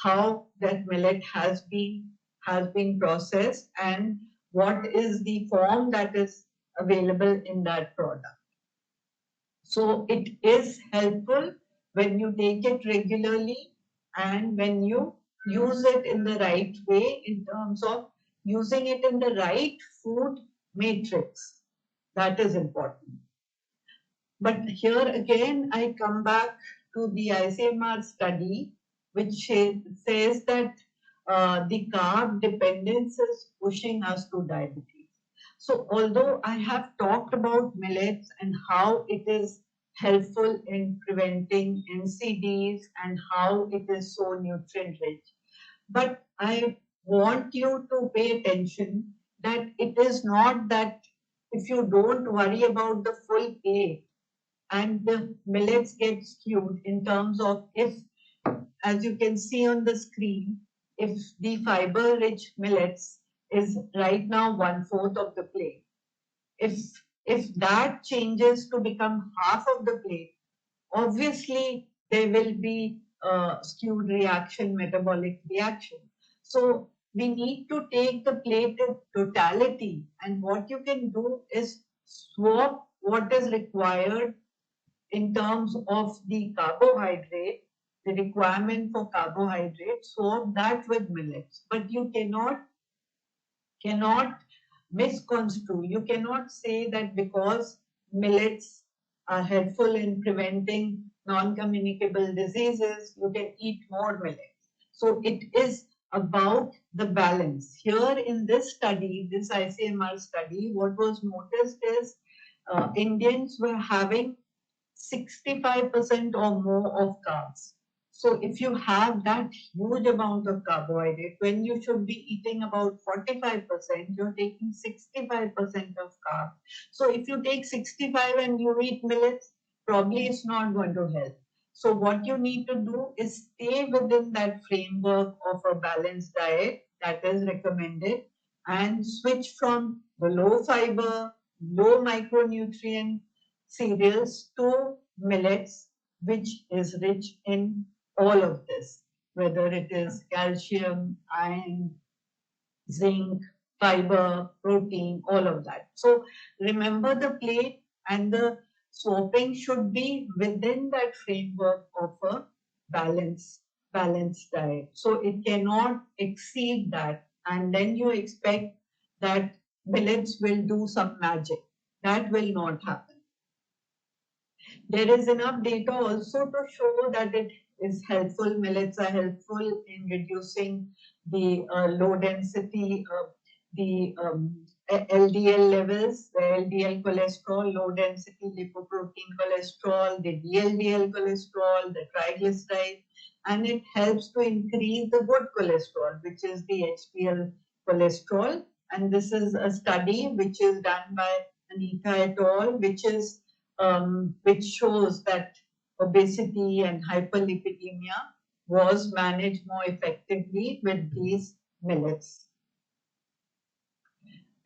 how that millet has been processed and what is the form that is available in that product. So it is helpful when you take it regularly and when you use it in the right way in terms of using it in the right food matrix. That is important. But here again, I come back to the ICMR study, which says that the carb dependence is pushing us to diabetes. So although I have talked about millets and how it is helpful in preventing NCDs and how it is so nutrient rich, but I want you to pay attention that it is not that if you don't worry about the full plate and the millets get skewed in terms of, if, as you can see on the screen, if the fiber rich millets is right now 1/4 of the plate, if that changes to become half of the plate, obviously there will be a skewed reaction, metabolic reaction. So we need to take the plate in totality, and what you can do is swap what is required in terms of the carbohydrate the requirement for carbohydrates, swap that with millets. But you cannot misconstrue. You cannot say that because millets are helpful in preventing non-communicable diseases, you can eat more millets. So it is about the balance. Here in this study, this ICMR study, what was noticed is Indians were having 65% or more of carbs. So if you have that huge amount of carbohydrate, when you should be eating about 45%, you're taking 65% of carbs. So if you take 65 and you eat millets, probably it's not going to help. So what you need to do is stay within that framework of a balanced diet that is recommended and switch from the low fiber, low micronutrient cereals to millets, which is rich in all of this, whether it is calcium, iron, zinc, fiber, protein, all of that. So remember the plate and the swapping should be within that framework of a balanced diet. So it cannot exceed that. And then you expect that millets will do some magic. That will not happen. There is enough data also to show that it is helpful. Millets are helpful in reducing the low density, the LDL levels, the LDL cholesterol, low density lipoprotein cholesterol, the VLDL cholesterol, the triglyceride, and it helps to increase the good cholesterol, which is the HDL cholesterol. And this is a study which is done by Anita et al., which shows that obesity and hyperlipidemia was managed more effectively with these millets.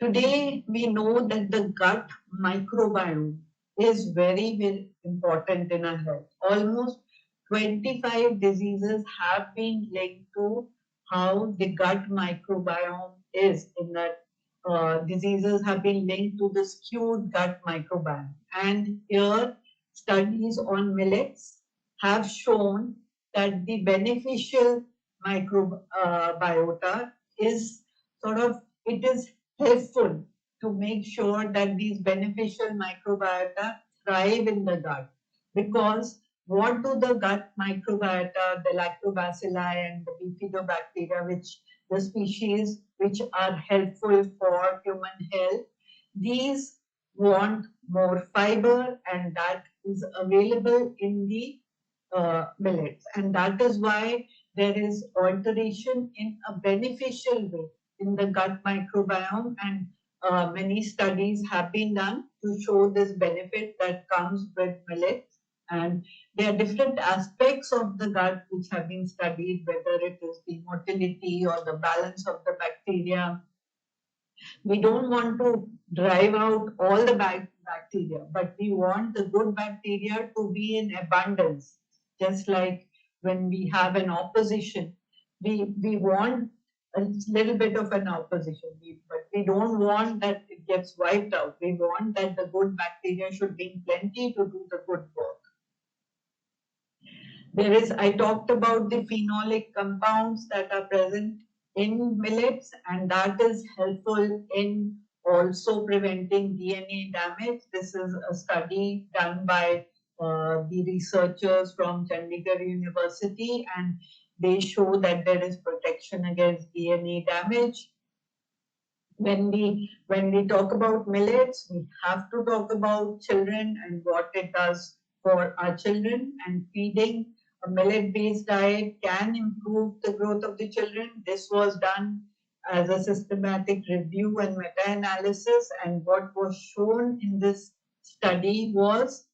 Today, we know that the gut microbiome is very, very important in our health. Almost 25 diseases have been linked to how the gut microbiome is in that diseases have been linked to the skewed gut microbiome. And here, studies on millets have shown that the beneficial microbiota is sort of, it is helpful to make sure that these beneficial microbiota thrive in the gut. Because what do the gut microbiota, the lactobacilli and the bifidobacteria, which the species which are helpful for human health, these want more fiber, and that is available in the millets. And that is why there is alteration in a beneficial way in the gut microbiome, and many studies have been done to show this benefit that comes with millets. And there are different aspects of the gut which have been studied, whether it is the motility or the balance of the bacteria. We don't want to drive out all the bacteria, but we want the good bacteria to be in abundance. Just like when we have an opposition, we want a little bit of an opposition, but we don't want that it gets wiped out. We want that the good bacteria should be in plenty to do the good work. I talked about the phenolic compounds that are present in millets, and that is helpful in also preventing DNA damage. This is a study done by the researchers from Chandigarh University, and they show that there is protection against DNA damage. When we talk about millets, we have to talk about children and what it does for our children, and feeding a millet-based diet can improve the growth of the children. This was done as a systematic review and meta-analysis, and what was shown in this study was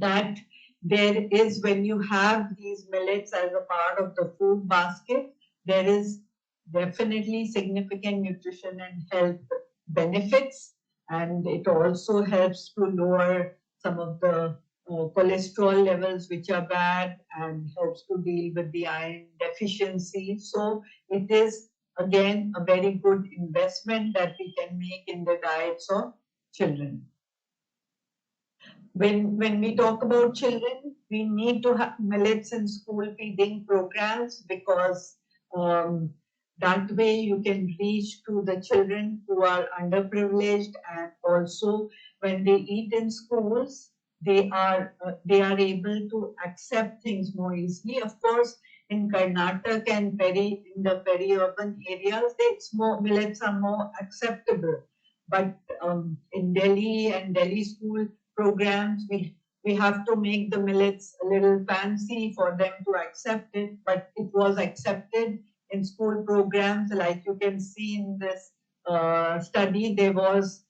that there is, when you have these millets as a part of the food basket, there is definitely significant nutrition and health benefits, and it also helps to lower some of the cholesterol levels which are bad, and helps to deal with the iron deficiency. So it is again a very good investment that we can make in the diets of children. When we talk about children, we need to have millets in school feeding programs because that way you can reach to the children who are underprivileged, and also when they eat in schools, they are able to accept things more easily. Of course, in Karnataka and in the peri-urban areas, it's more millets are more acceptable. But in Delhi and Delhi school programs, we have to make the millets a little fancy for them to accept it, but it was accepted in school programs. Like you can see in this study, there was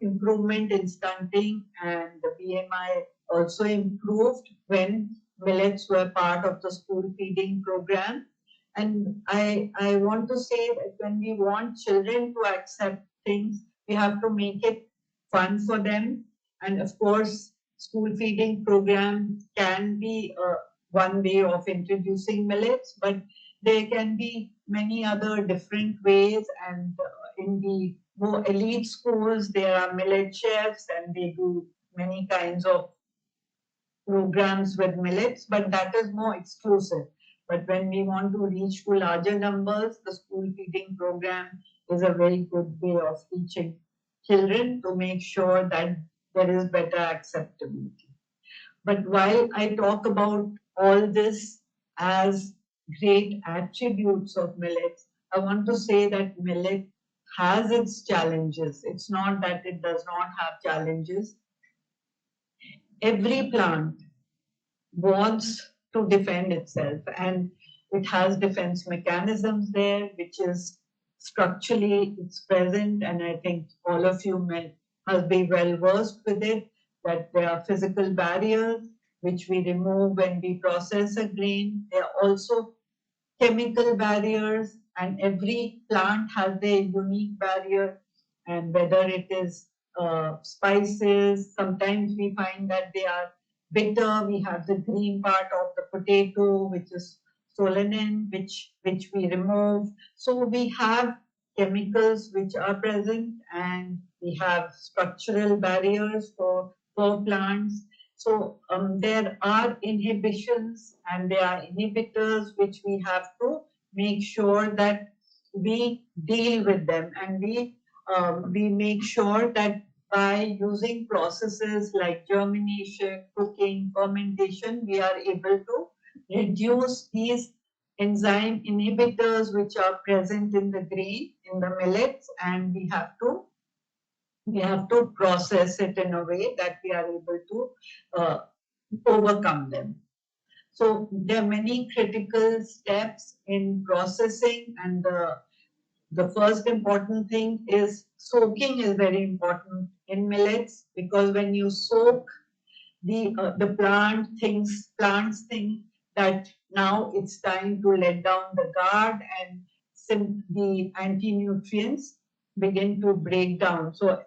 improvement in stunting, and the BMI also improved when millets were part of the school feeding program. And I want to say that when we want children to accept things, we have to make it fun for them. And of course, school feeding program can be one way of introducing millets, but there can be many other different ways. And in the more elite schools, there are millet chefs and they do many kinds of programs with millets, but that is more exclusive. But when we want to reach to larger numbers, the school feeding program is a very good way of teaching children to make sure that there is better acceptability. But while I talk about all this as great attributes of millets, I want to say that millet has its challenges. It's not that it does not have challenges. Every plant wants to defend itself, and it has defense mechanisms there, which is structurally it's present. And I think all of you must be well versed with it, that there are physical barriers which we remove when we process a grain. There are also chemical barriers, and every plant has their unique barrier. And whether it is spices, sometimes we find that they are bitter. We have the green part of the potato, which is solanine, which we remove. So we have chemicals which are present, and we have structural barriers for plants. So there are inhibitions and there are inhibitors which we have to make sure that we deal with them, and we make sure that by using processes like germination, cooking, fermentation, we are able to reduce these enzyme inhibitors which are present in the grain, in the millets, and we have to process it in a way that we are able to uh, overcome them. So there are many critical steps in processing, and the first important thing is soaking is very important in millets, because when you soak, the plants think that now it's time to let down the guard, and the anti-nutrients begin to break down. So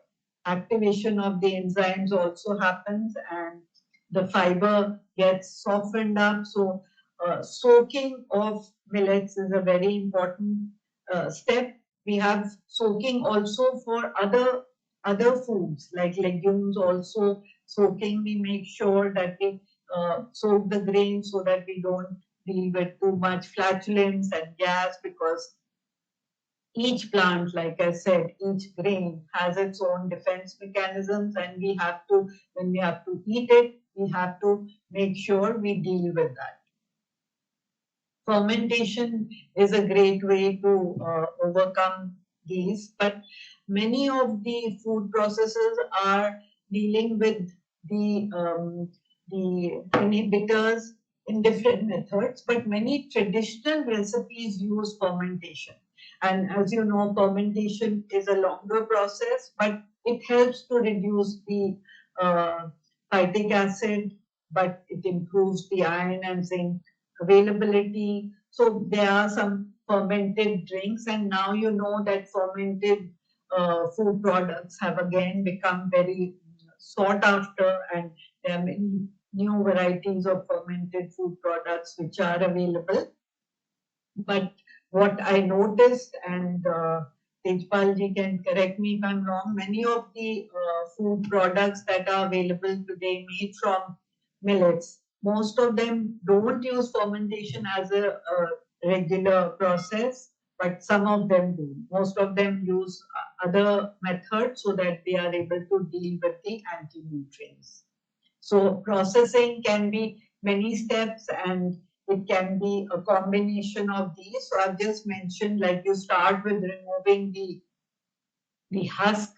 activation of the enzymes also happens, and the fiber gets softened up. So soaking of millets is a very important step. We have soaking also for other foods like legumes also. Soaking, we make sure that we soak the grain so that we don't deal with too much flatulence and gas, because each plant, like I said, each grain has its own defense mechanisms, and when we have to eat it, we have to make sure we deal with that. Fermentation is a great way to overcome these, but many of the food processors are dealing with the inhibitors in different methods, but many traditional recipes use fermentation. And as you know, fermentation is a longer process, but it helps to reduce the phytic acid, but it improves the iron and zinc availability. So there are some fermented drinks, and now you know that fermented food products have again become very sought after, and there are many new varieties of fermented food products which are available. But what I noticed, and Tejpal ji can correct me if I'm wrong, many of the food products that are available today made from millets, most of them don't use fermentation as a regular process, but some of them do. Most of them use other methods so that they are able to deal with the anti-nutrients. So processing can be many steps and it can be a combination of these. So I've just mentioned, like, you start with removing the husk,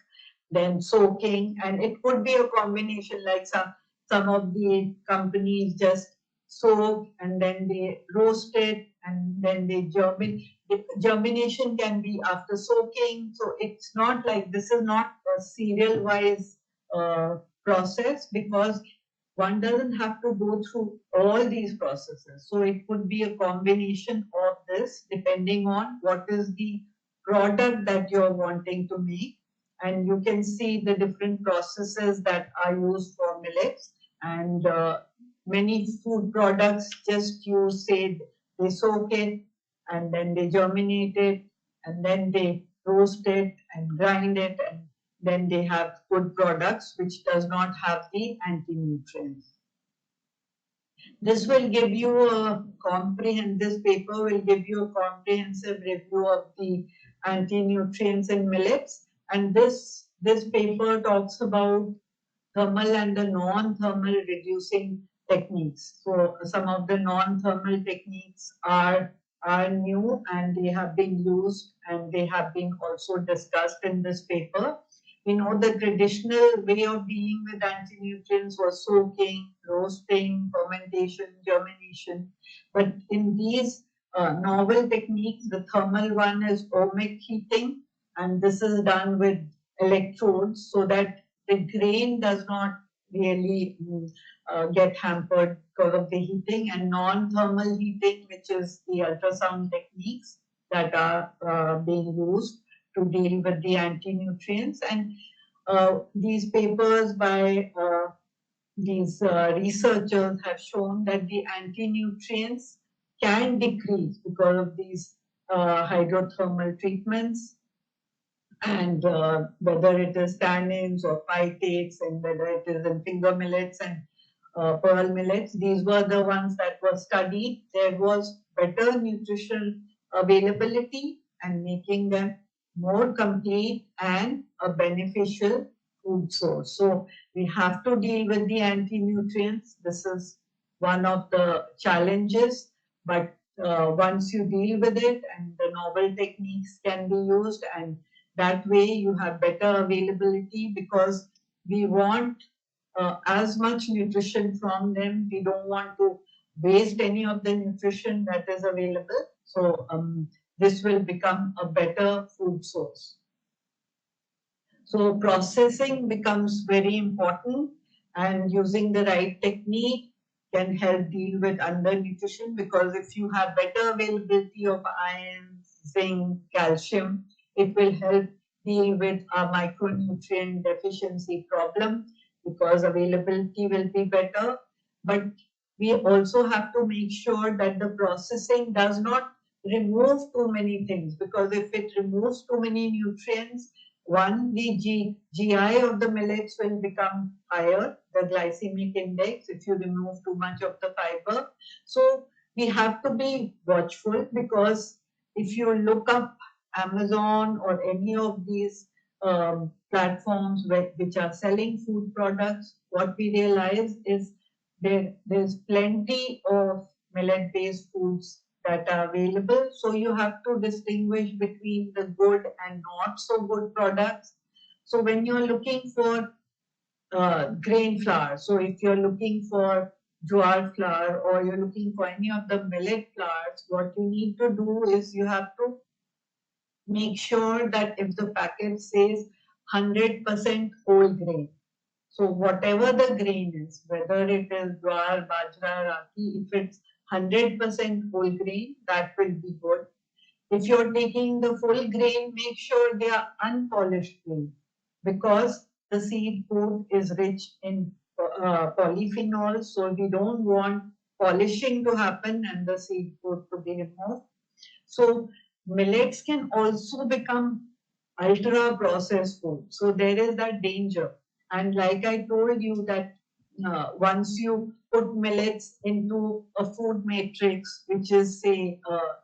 then soaking, and it could be a combination, like some of the companies just soak and then they roast it and then they germinate. The germination can be after soaking, so it's not like, this is not a serial wise process, because one doesn't have to go through all these processes. So it could be a combination of this depending on what is the product that you're wanting to make. And you can see the different processes that are used for millets. And many food products just use, say, they soak it and then they germinate it and then they roast it and grind it, and then they have good products which does not have the anti-nutrients. This will give you a this paper will give you a comprehensive review of the anti-nutrients in millets. And this paper talks about thermal and the non-thermal reducing techniques. So some of the non-thermal techniques are new and they have been used and they have been also discussed in this paper. We know the traditional way of dealing with anti-nutrients was soaking, roasting, fermentation, germination. But in these novel techniques, the thermal one is ohmic heating, and this is done with electrodes so that the grain does not really get hampered because of the heating. And non-thermal heating, which is the ultrasound techniques that are being used to deal with the anti-nutrients. And these papers by these researchers have shown that the anti-nutrients can decrease because of these hydrothermal treatments, and whether it is tannins or phytates, and whether it is in finger millets and pearl millets, these were the ones that were studied. There was better nutritional availability and making them more complete and a beneficial food source. So we have to deal with the anti-nutrients. This is one of the challenges, but once you deal with it and the novel techniques can be used, and that way you have better availability, because we want as much nutrition from them. We don't want to waste any of the nutrition that is available. So this will become a better food source. So processing becomes very important, and using the right technique can help deal with undernutrition, because if you have better availability of iron, zinc, calcium, it will help deal with a micronutrient deficiency problem, because availability will be better. But we also have to make sure that the processing does not remove too many things, because if it removes too many nutrients, one, the GI of the millets will become higher, the glycemic index, if you remove too much of the fiber. So we have to be watchful, because if you look up Amazon or any of these platforms which are selling food products, what we realize is there's plenty of millet-based foods that are available. So you have to distinguish between the good and not so good products. So when you're looking for grain flour, so if you're looking for jowar flour or you're looking for any of the millet flours, what you need to do is you have to make sure that if the packet says 100% whole grain, so whatever the grain is, whether it is jowar, bajra, ragi, if it's 100% whole grain, that will be good. If you're taking the full grain, make sure they are unpolished grain, because the seed food is rich in polyphenols. So we don't want polishing to happen and the seed food to be removed. So millets can also become ultra processed food. So there is that danger. And like I told you that once you put millets into a food matrix, which is say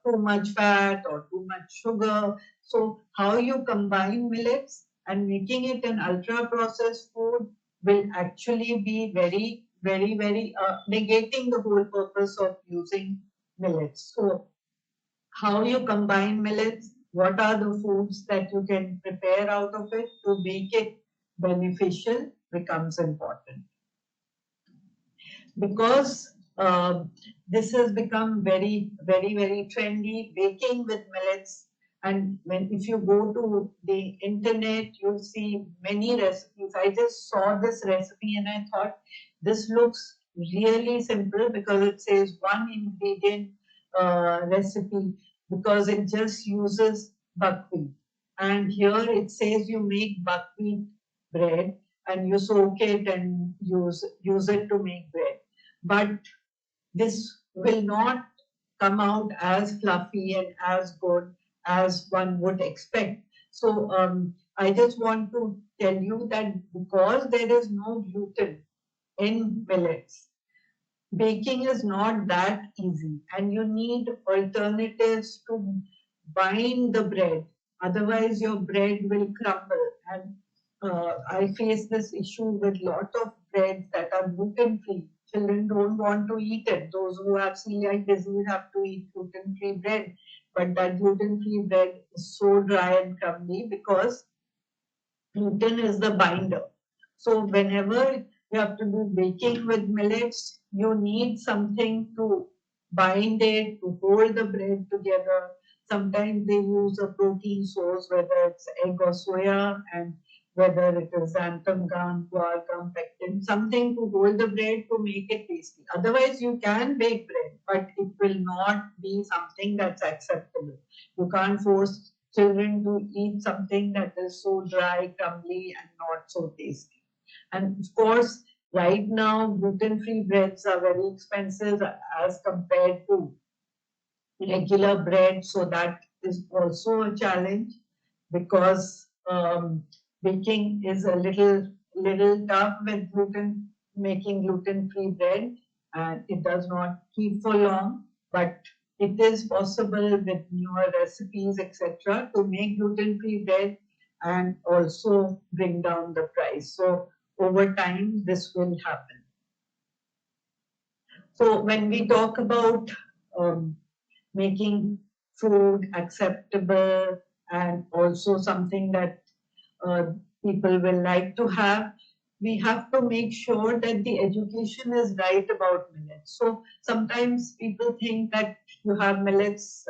too much fat or too much sugar, so how you combine millets and making it an ultra processed food will actually be very negating the whole purpose of using millets. So how you combine millets, what are the foods that you can prepare out of it to make it beneficial becomes important. Because this has become very trendy, baking with millets. And when if you go to the internet, you'll see many recipes. I just saw this recipe and I thought this looks really simple because it says one ingredient recipe because it just uses buckwheat. And here it says you make buckwheat bread and you soak it and use it to make bread. But this will not come out as fluffy and as good as one would expect. So I just want to tell you that because there is no gluten in millets, baking is not that easy and you need alternatives to bind the bread. Otherwise, your bread will crumble. And I face this issue with lot of breads that are gluten free. Children don't want to eat it. Those who have celiac disease have to eat gluten free bread. But that gluten free bread is so dry and crumbly because gluten is the binder. So whenever you have to do baking with millets, you need something to bind it, to hold the bread together. Sometimes they use a protein source, whether it's egg or soya, and whether it is xanthan gum, guar gum, pectin, something to hold the bread to make it tasty. Otherwise, you can bake bread, but it will not be something that's acceptable. You can't force children to eat something that is so dry, crumbly, and not so tasty. And of course, right now, gluten-free breads are very expensive as compared to regular bread. So that is also a challenge because baking is a little tough with making gluten-free bread, and it does not keep for long. But it is possible with newer recipes, etc., to make gluten-free bread and also bring down the price. So over time, this will happen. So when we talk about um, making food acceptable and also something that uh, people will like to have, we have to make sure that the education is right about millets. So sometimes people think that you have millets,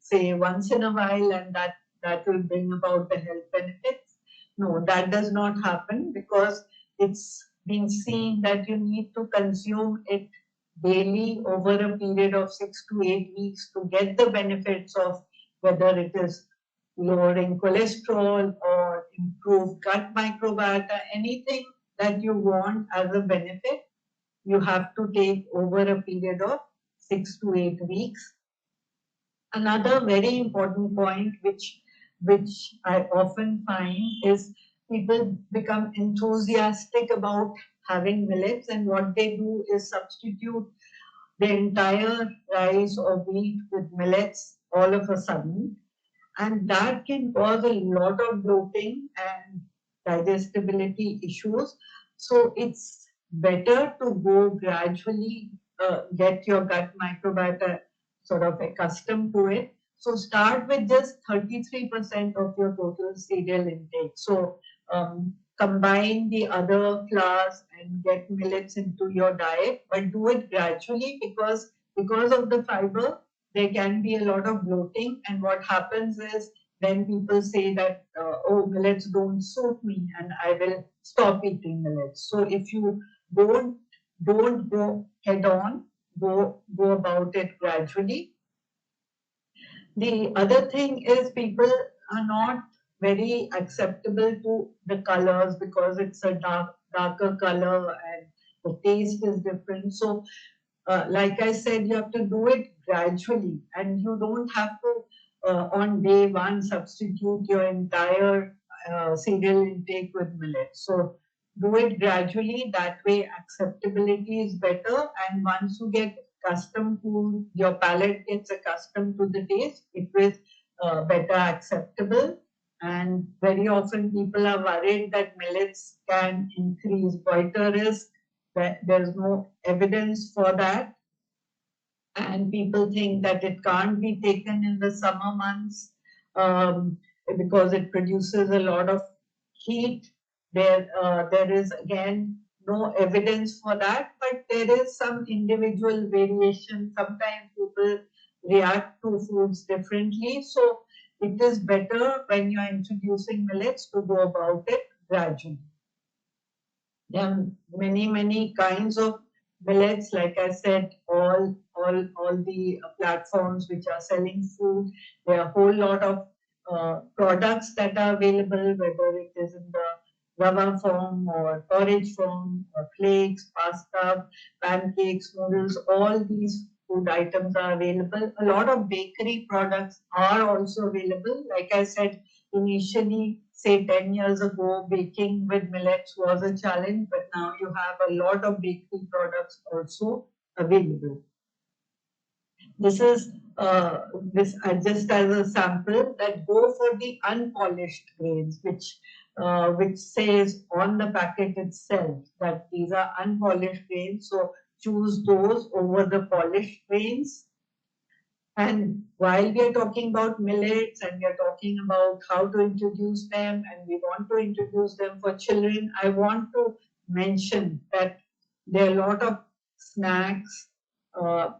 say once in a while, and that will bring about the health benefits. No, that does not happen because it's been seen that you need to consume it daily over a period of 6 to 8 weeks to get the benefits of whether it is lowering cholesterol or improve gut microbiota, anything that you want as a benefit, you have to take over a period of 6 to 8 weeks. Another very important point which I often find is people become enthusiastic about having millets, and what they do is substitute the entire rice or wheat with millets all of a sudden, and that can cause a lot of bloating and digestibility issues. So it's better to go gradually, get your gut microbiota sort of accustomed to it. So start with just 33% of your total cereal intake. So combine the other flours and get millets into your diet, but do it gradually because of the fiber there can be a lot of bloating, and what happens is then people say that oh, millets don't suit me and I will stop eating millets. So if you don't go head on, go about it gradually. The other thing is people are not very acceptable to the colors because it's a darker color and the taste is different. So like I said, you have to do it gradually and you don't have to on day one substitute your entire cereal intake with millet. So do it gradually. That way acceptability is better. And once you get accustomed to, your palate gets accustomed to the taste, it will better acceptable. And very often people are worried that millets can increase goiter risk. There's no evidence for that, and people think that it can't be taken in the summer months because it produces a lot of heat. There is again no evidence for that, but there is some individual variation. Sometimes people react to foods differently, so it is better when you are introducing millets to go about it gradually. There are many kinds of millets. Like I said, all the platforms which are selling food, there are a whole lot of products that are available, whether it is in the rava form or porridge form or flakes, pasta, pancakes, noodles. All these food items are available. A lot of bakery products are also available. Like I said, initially, say 10 years ago, baking with millets was a challenge, but now you have a lot of bakery products also available. This is just as a sample that go for the unpolished grains, which says on the packet itself that these are unpolished grains. So choose those over the polished grains. And while we are talking about millets and we are talking about how to introduce them, and we want to introduce them for children, I want to mention that there are a lot of snacks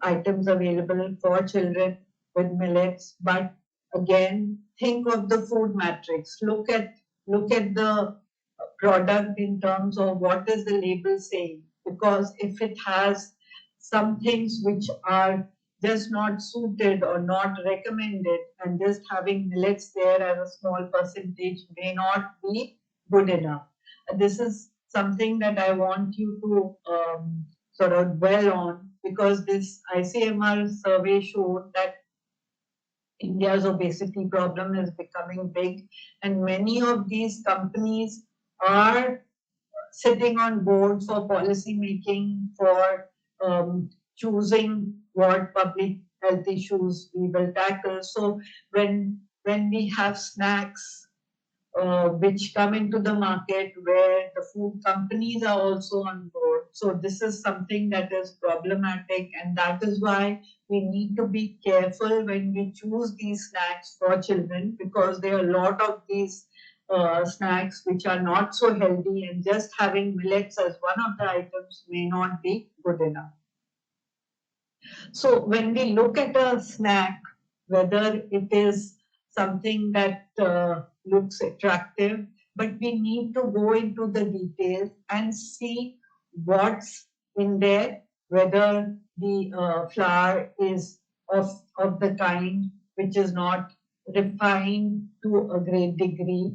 items available for children with millets. But again, think of the food matrix. Look at the product in terms of what is the label saying. Because if it has some things which are just not suited or not recommended, and just having millets there as a small percentage may not be good enough. This is something that I want you to sort of dwell on, because this ICMR survey showed that India's obesity problem is becoming big, and many of these companies are sitting on boards for policy making, for choosing what public health issues we will tackle. So when we have snacks which come into the market where the food companies are also on board. So this is something that is problematic, and that is why we need to be careful when we choose these snacks for children, because there are a lot of these snacks which are not so healthy, and just having millets as one of the items may not be good enough. So when we look at a snack, whether it is something that looks attractive, but we need to go into the details and see what's in there, whether the flour is of the kind which is not refined to a great degree,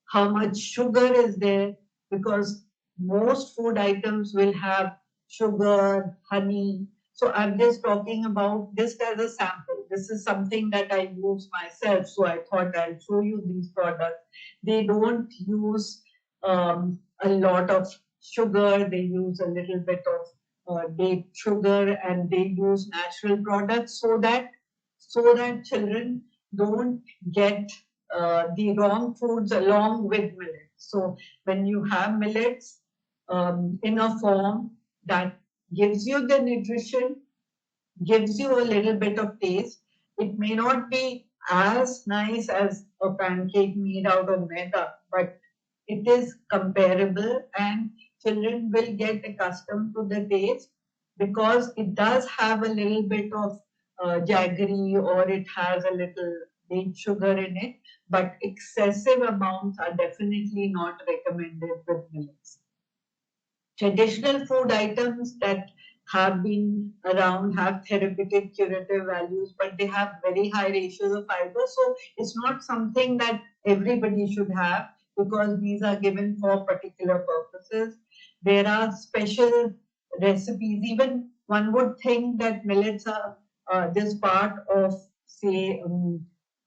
how much sugar is there, because most food items will have sugar, honey. So I'm just talking about this as a sample. This is something that I use myself, so I thought I'll show you these products. They don't use a lot of sugar. They use a little bit of date sugar, and they use natural products so that children don't get the wrong foods along with millets. So when you have millets in a form that gives you the nutrition, gives you a little bit of taste, it may not be as nice as a pancake made out of maida, but it is comparable, and children will get accustomed to the taste, because it does have a little bit of jaggery, or it has a little date sugar in it, but excessive amounts are definitely not recommended with millets. Traditional food items that have been around have therapeutic curative values, but they have very high ratios of fiber. So it's not something that everybody should have, because these are given for particular purposes. There are special recipes. Even one would think that millets are just part of, say,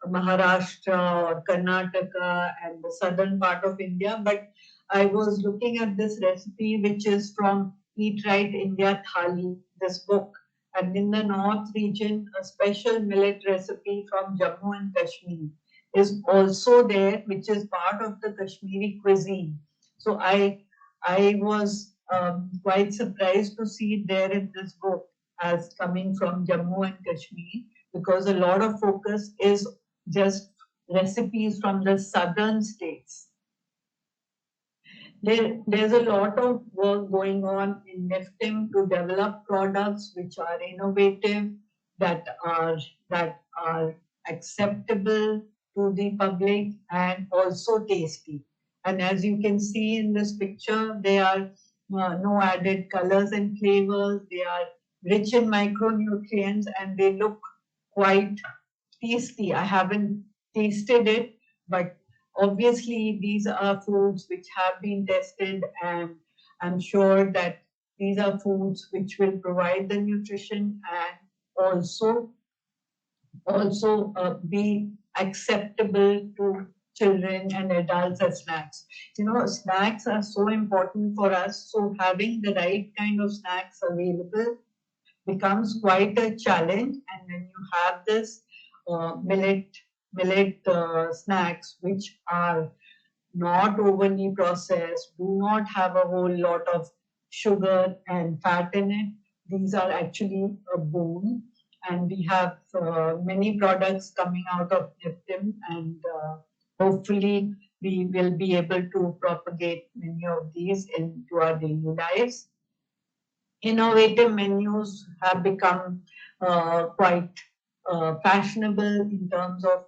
Maharashtra or Karnataka and the southern part of India. But I was looking at this recipe, which is from Eat Right India Thali, this book. And in the north region, a special millet recipe from Jammu and Kashmir is also there, which is part of the Kashmiri cuisine. So I was quite surprised to see it there in this book as coming from Jammu and Kashmir, because a lot of focus is just recipes from the southern states. There's a lot of work going on in NIFTIM to develop products which are innovative, that are acceptable to the public and also tasty. And as you can see in this picture, they are no added colors and flavors. They are rich in micronutrients and they look quite tasty. I haven't tasted it, but obviously these are foods which have been tested, and I'm sure that these are foods which will provide the nutrition and also be acceptable to children and adults as snacks. You know, snacks are so important for us, so having the right kind of snacks available becomes quite a challenge. And when you have this millet snacks which are not overly processed, do not have a whole lot of sugar and fat in it, these are actually a boon. And we have many products coming out of NIFTIM, and hopefully we will be able to propagate many of these into our daily lives. Innovative menus have become quite fashionable in terms of,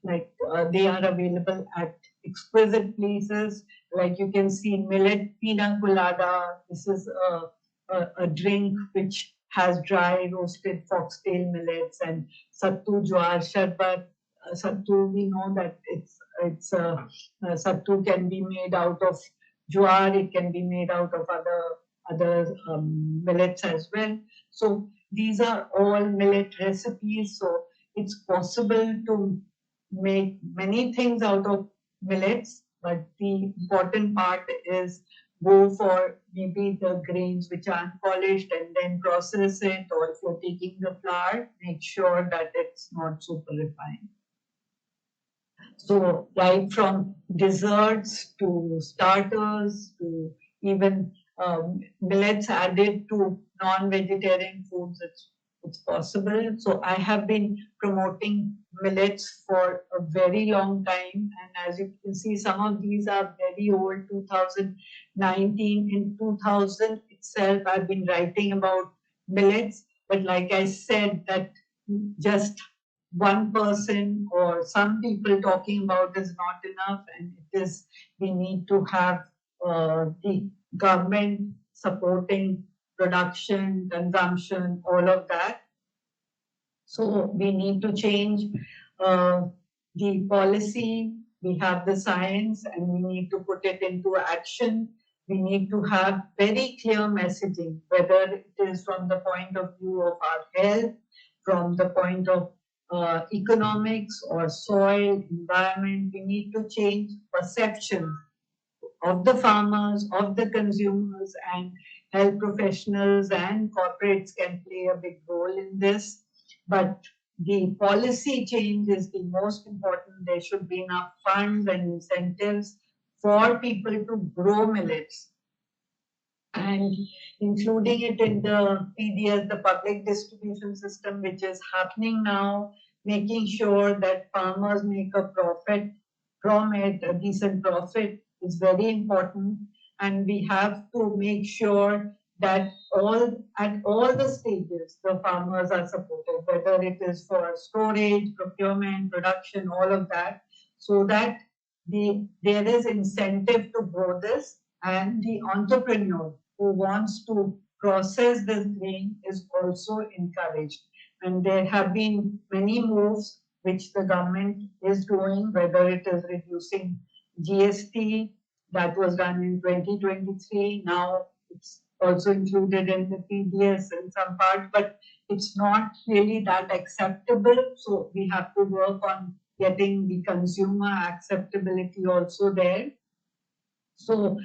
like, they are available at exquisite places. Like you can see millet pina colada. This is a drink which has dry roasted foxtail millets, and sattu jwar sharbat. Sattu, we know that sattu can be made out of jwar. It can be made out of other millets as well. So these are all millet recipes. So it's possible to make many things out of millets, but the important part is go for maybe the grains which are unpolished and then process it, or if you're taking the flour, make sure that it's not super refined. So right from desserts to starters to even millets added to non-vegetarian foods, it's possible. So I have been promoting millets for a very long time, and as you can see, some of these are very old. 2019, in 2000 itself, I've been writing about millets. But like I said, that just one person or some people talking about is not enough, and it is, we need to have the government supporting production, consumption, all of that. So we need to change the policy. We have the science and we need to put it into action. We need to have very clear messaging, whether it is from the point of view of our health, from the point of economics or soil, environment. We need to change perception of the farmers, of the consumers, and health professionals and corporates can play a big role in this. But the policy change is the most important. There should be enough funds and incentives for people to grow millets, and including it in the PDS, the public distribution system, which is happening now, making sure that farmers make a profit from it, a decent profit, is very important. And we have to make sure that at all the stages, the farmers are supported, whether it is for storage, procurement, production, all of that, so that there is incentive to grow this, and the entrepreneur who wants to process this grain is also encouraged. And there have been many moves which the government is doing, whether it is reducing GST, that was done in 2023. Now it's also included in the PDS in some part, but it's not really that acceptable. So we have to work on getting the consumer acceptability also there. So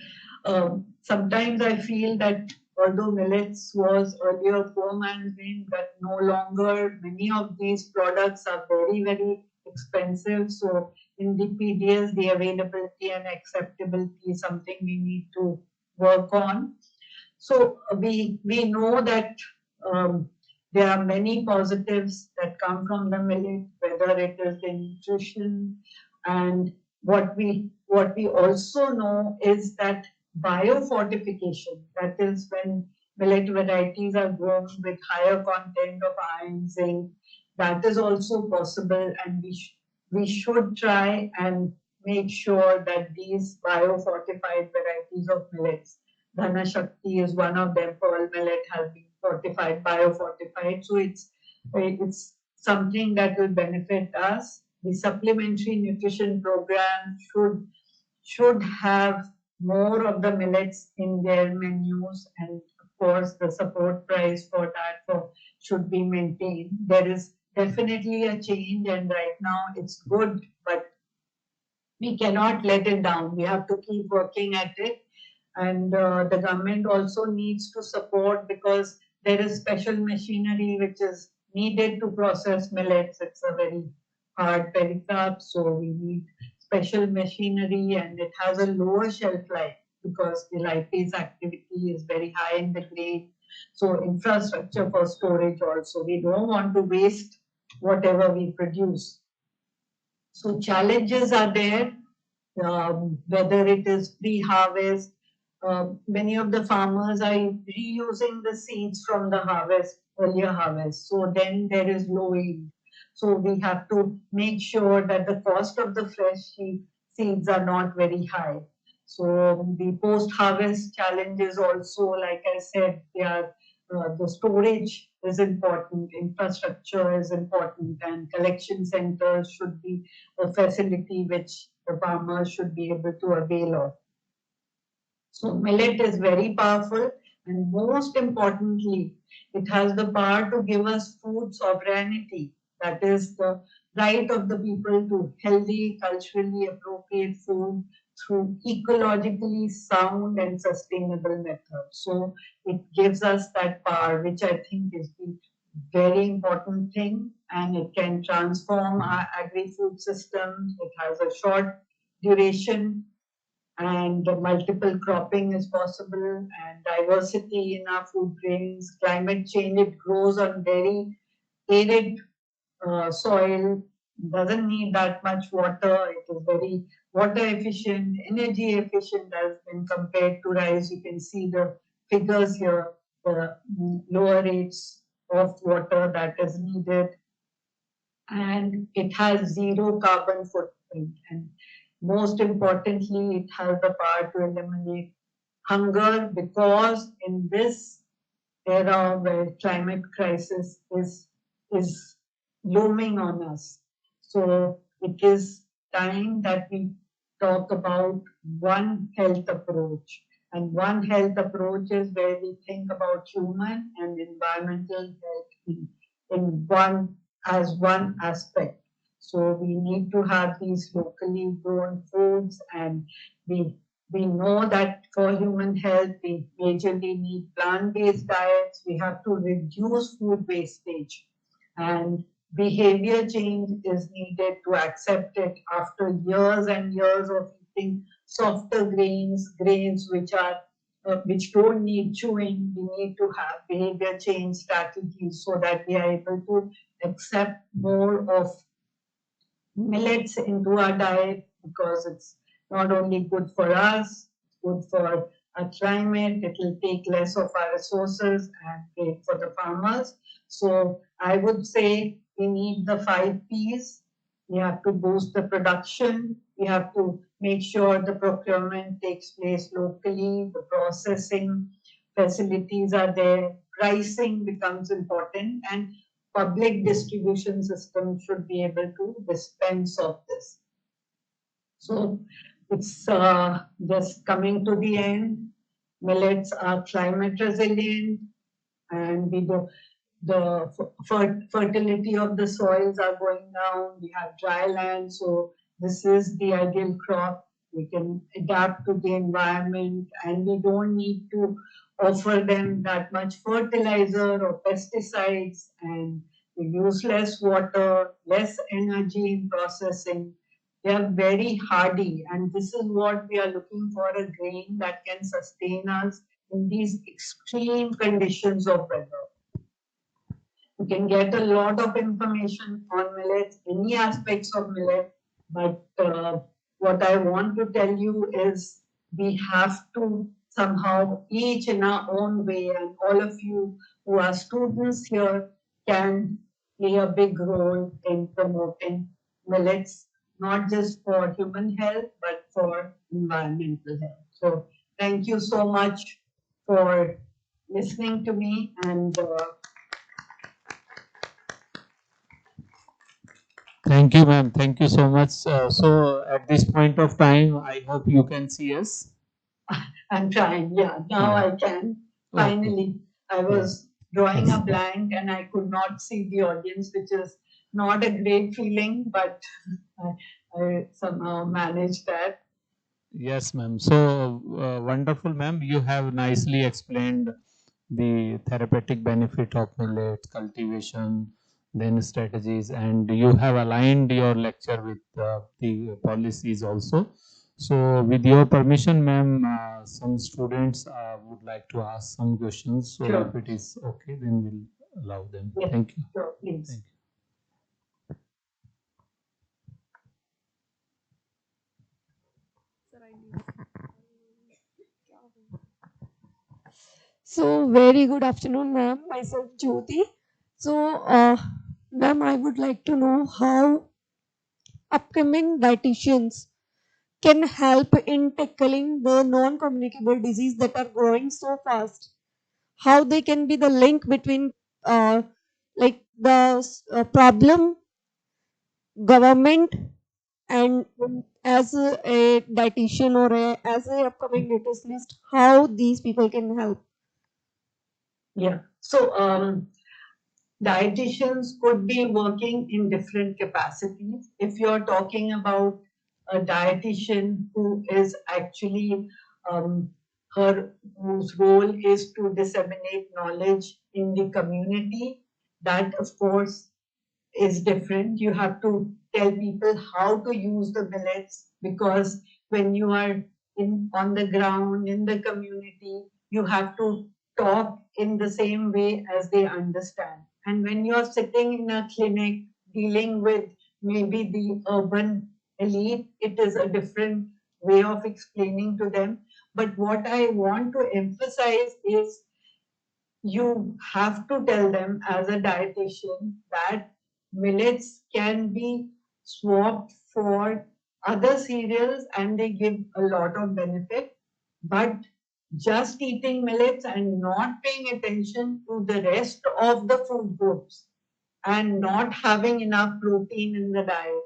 sometimes I feel that although millets was earlier poor man's grain, but no longer, many of these products are very, very expensive. So in the PDS, the availability and acceptability is something we need to work on. So we know that there are many positives that come from the millet, whether it is the nutrition, and what we also know is that biofortification, that is when millet varieties are grown with higher content of iron, zinc, that is also possible, and we should try and make sure that these biofortified varieties of millets, Dhana Shakti is one of them. Pearl millet has been fortified, biofortified. So it's something that will benefit us. The supplementary nutrition program should have more of the millets in their menus, and of course the support price for that should be maintained. There is definitely a change, and right now it's good, but we cannot let it down. We have to keep working at it, and the government also needs to support, because there is special machinery which is needed to process millets. It's a very hard pericarp, so we need special machinery, and it has a lower shelf life because the lipase activity is very high in the grain. So infrastructure for storage also. We don't want to waste whatever we produce. So challenges are there, whether it is pre-harvest. Many of the farmers are reusing the seeds from the earlier harvest. So then there is low yield. So we have to make sure that the cost of the fresh seeds are not very high. So the post-harvest challenges also, like I said, they are the storage is important, infrastructure is important, and collection centers should be a facility which the farmers should be able to avail of. So millet is very powerful, and most importantly, it has the power to give us food sovereignty. That is the right of the people to healthy, culturally appropriate food through ecologically sound and sustainable methods. So it gives us that power, which I think is the very important thing, and it can transform our agri-food systems. It has a short duration, and multiple cropping is possible, and diversity in our food grains. Climate change, it grows on very arid soil, doesn't need that much water. It is very water efficient, energy efficient as when compared to rice. You can see the figures here, the lower rates of water that is needed, and it has zero carbon footprint. And most importantly, it has the power to eliminate hunger, because in this era where climate crisis is looming on us. So it is time that we talk about one health approach. And one health approach is where we think about human and environmental health in one as one aspect. So we need to have these locally grown foods, and we we know that for human health, we majorly need plant-based diets. We have to reduce food wastage, and behavior change is needed to accept it after years and years of eating softer grains which don't need chewing. We need to have behavior change strategies so that we are able to accept more of millets into our diet, because it's not only good for us, it's good for our climate, it will take less of our resources and great for the farmers. So I would say we need the 5 Ps. We have to boost the production. We have to make sure the procurement takes place locally, the processing facilities are there, pricing becomes important, and public distribution system should be able to dispense of this. So it's just coming to the end. Millets are climate resilient, and the fertility of the soils are going down. We have dry land, so this is the ideal crop. We can adapt to the environment, and we don't need to offer them that much fertilizer or pesticides, and we use less water, less energy in processing. They are very hardy, and this is what we are looking for, a grain that can sustain us in these extreme conditions of weather. You can get a lot of information on millets, any aspects of millet, but what I want to tell you is we have to somehow, each in our own way, and all of you who are students here can play a big role in promoting millets, not just for human health, but for environmental health. So thank you so much for listening to me, and Thank you, ma'am. Thank you so much. So at this point of time, I hope you can see us. I'm trying. Yeah, now Yeah. I can. Okay. Finally, I was drawing Yes. a blank and I could not see the audience, which is not a great feeling, but I somehow managed that. Yes, ma'am. So wonderful, ma'am. You have nicely explained the therapeutic benefit of millet cultivation, then strategies, and you have aligned your lecture with the policies also. So, with your permission, ma'am, some students would like to ask some questions. So, Sure. if it is okay, then we'll allow them. Yes, Thank you. sure, please. Thank you. So, very good afternoon, ma'am. Myself, Jyoti. So, ma'am, I would like to know how upcoming dietitians can help in tackling the non-communicable disease that are growing so fast. How they can be the link between, like the problem, government, and as a dietitian or as a upcoming nutritionist, how these people can help. Yeah. So, dietitians could be working in different capacities. If you're talking about a dietitian who is actually her whose role is to disseminate knowledge in the community, that of course is different. You have to tell people how to use the millets, because when you are in on the ground in the community, you have to talk in the same way as they understand. And when you're sitting in a clinic dealing with maybe the urban elite, it is a different way of explaining to them. But what I want to emphasize is you have to tell them as a dietitian that millets can be swapped for other cereals and they give a lot of benefit. But just eating millets and not paying attention to the rest of the food groups and not having enough protein in the diet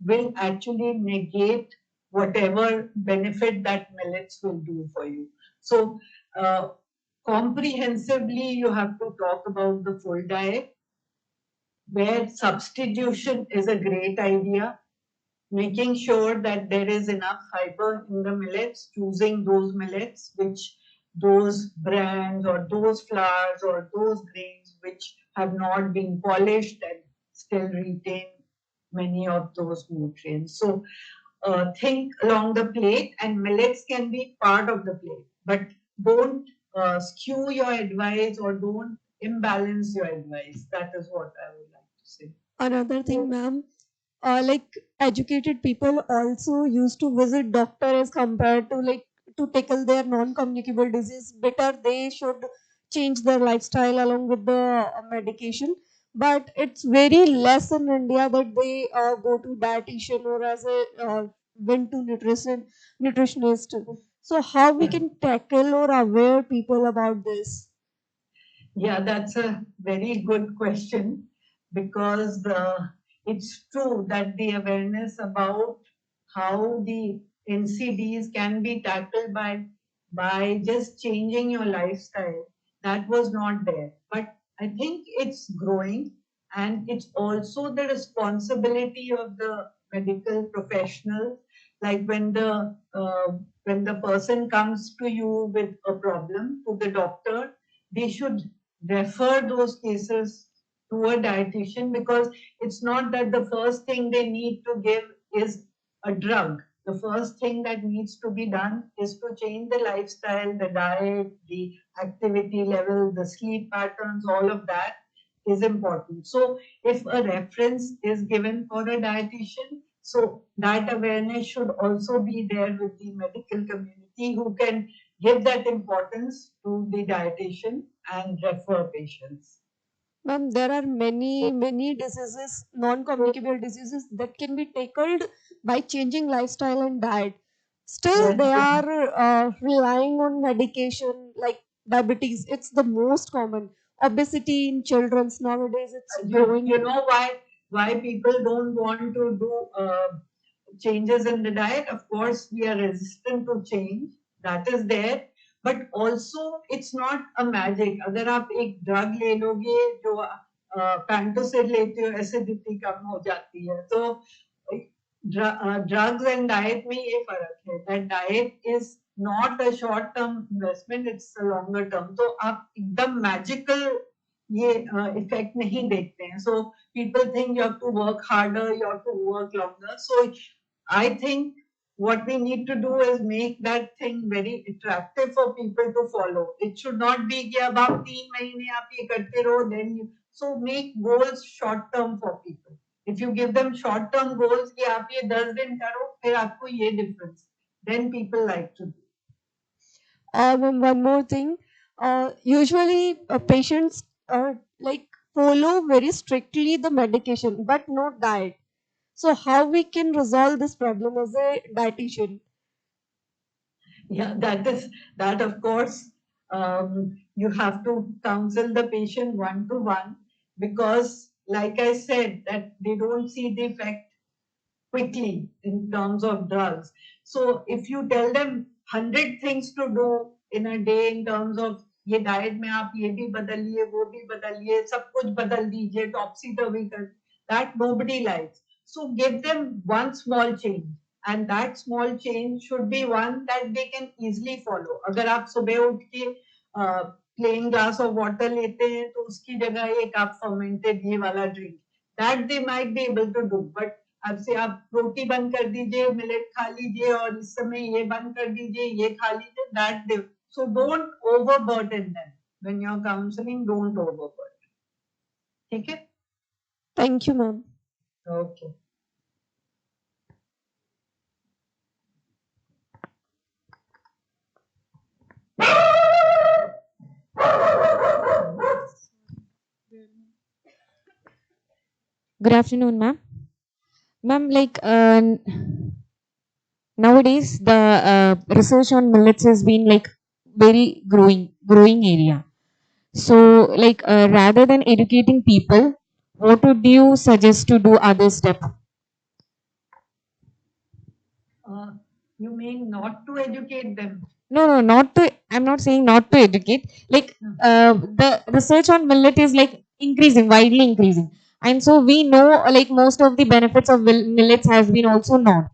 will actually negate whatever benefit that millets will do for you. So, comprehensively, you have to talk about the full diet, where substitution is a great idea, making sure that there is enough fiber in the millets, choosing those millets which those brands or those flours or those grains which have not been polished and still retain many of those nutrients. So think along the plate, and millets can be part of the plate, but don't skew your advice or don't imbalance your advice. That is what I would like to say. Another thing, ma'am, like educated people also used to visit doctor as compared to like to tackle their non-communicable disease better. They should change their lifestyle along with the medication. But it's very less in India that they go to dietitian or as a went to nutritionist. So how we can tackle or aware people about this? Yeah, that's a very good question, because it's true that the awareness about how the NCDs can be tackled by just changing your lifestyle, that was not there. But I think it's growing, and it's also the responsibility of the medical professional. Like when the person comes to you with a problem to the doctor, they should refer those cases to a dietitian, because it's not that the first thing they need to give is a drug. The first thing that needs to be done is to change the lifestyle, the diet, the activity level, the sleep patterns, all of that is important. So if a reference is given for a dietitian, so that awareness should also be there with the medical community, who can give that importance to the dietitian and refer patients. Ma'am, there are many diseases, non-communicable diseases that can be tackled by changing lifestyle and diet. Still, Yes. they are relying on medication like diabetes. It's the most common. Obesity in children's nowadays, it's growing. You know why people don't want to do changes in the diet? Of course, we are resistant to change. That is there. But also, it's not a magic. अगर आप एक drug ले लोगे जो पैंटोसिड लेते हो, acidity कम हो जाती है. तो drugs and diet में ये फर्क है. That diet is not a short term investment, it's a longer term. तो आप एकदम magical ये इफेक्ट नहीं देखते हैं. So people think you have to work harder, you have to work longer. So I think what we need to do is make that thing very attractive for people to follow. It should not be कि अब आप 3 महीने आप ये करते रहो, then you, so make goals short term for people. If you give them short term goals कि आप ये 10 दिन करो, फिर आपको ये difference, then people like to do. One more thing, usually patients like follow very strictly the medication but not diet. So how we can resolve this problem as a dietitian? Yeah, that of course, you have to counsel the patient one to one, because like I said, that they don't see the effect quickly in terms of drugs. So if you tell them 100 things to do in a day in terms of ये diet में आप ये भी बदलिए, वो भी बदलिए, सब कुछ बदल दीजिए, टॉपसी टर्वी कर, that nobody likes. So give them one small change, and that small change should be one that they can easily follow. अगर आप सुबह उठ के प्लेन ग्लास ऑफ वाटर लेते हैं, तो उसकी जगह एक आप फर्मेंटेड ये वाला drink, that they might be able to do. But अब से आप रोटी बंद कर दीजिए, मिलेट खा लीजिए, और इस समय ये बंद कर दीजिए, ये खा लीजिए, that they, so don't overburden them when you're counseling. Don't overburden. ठीक है? Thank you, ma'am. Okay. Good afternoon, ma'am. Ma'am, like nowadays the research on millets has been like very growing area. So, like rather than educating people, what would you suggest to do other step? You mean not to educate them? No, not to. I'm not saying not to educate. Like the research on millet is like increasing, widely increasing, and so we know like most of the benefits of millets has been also known.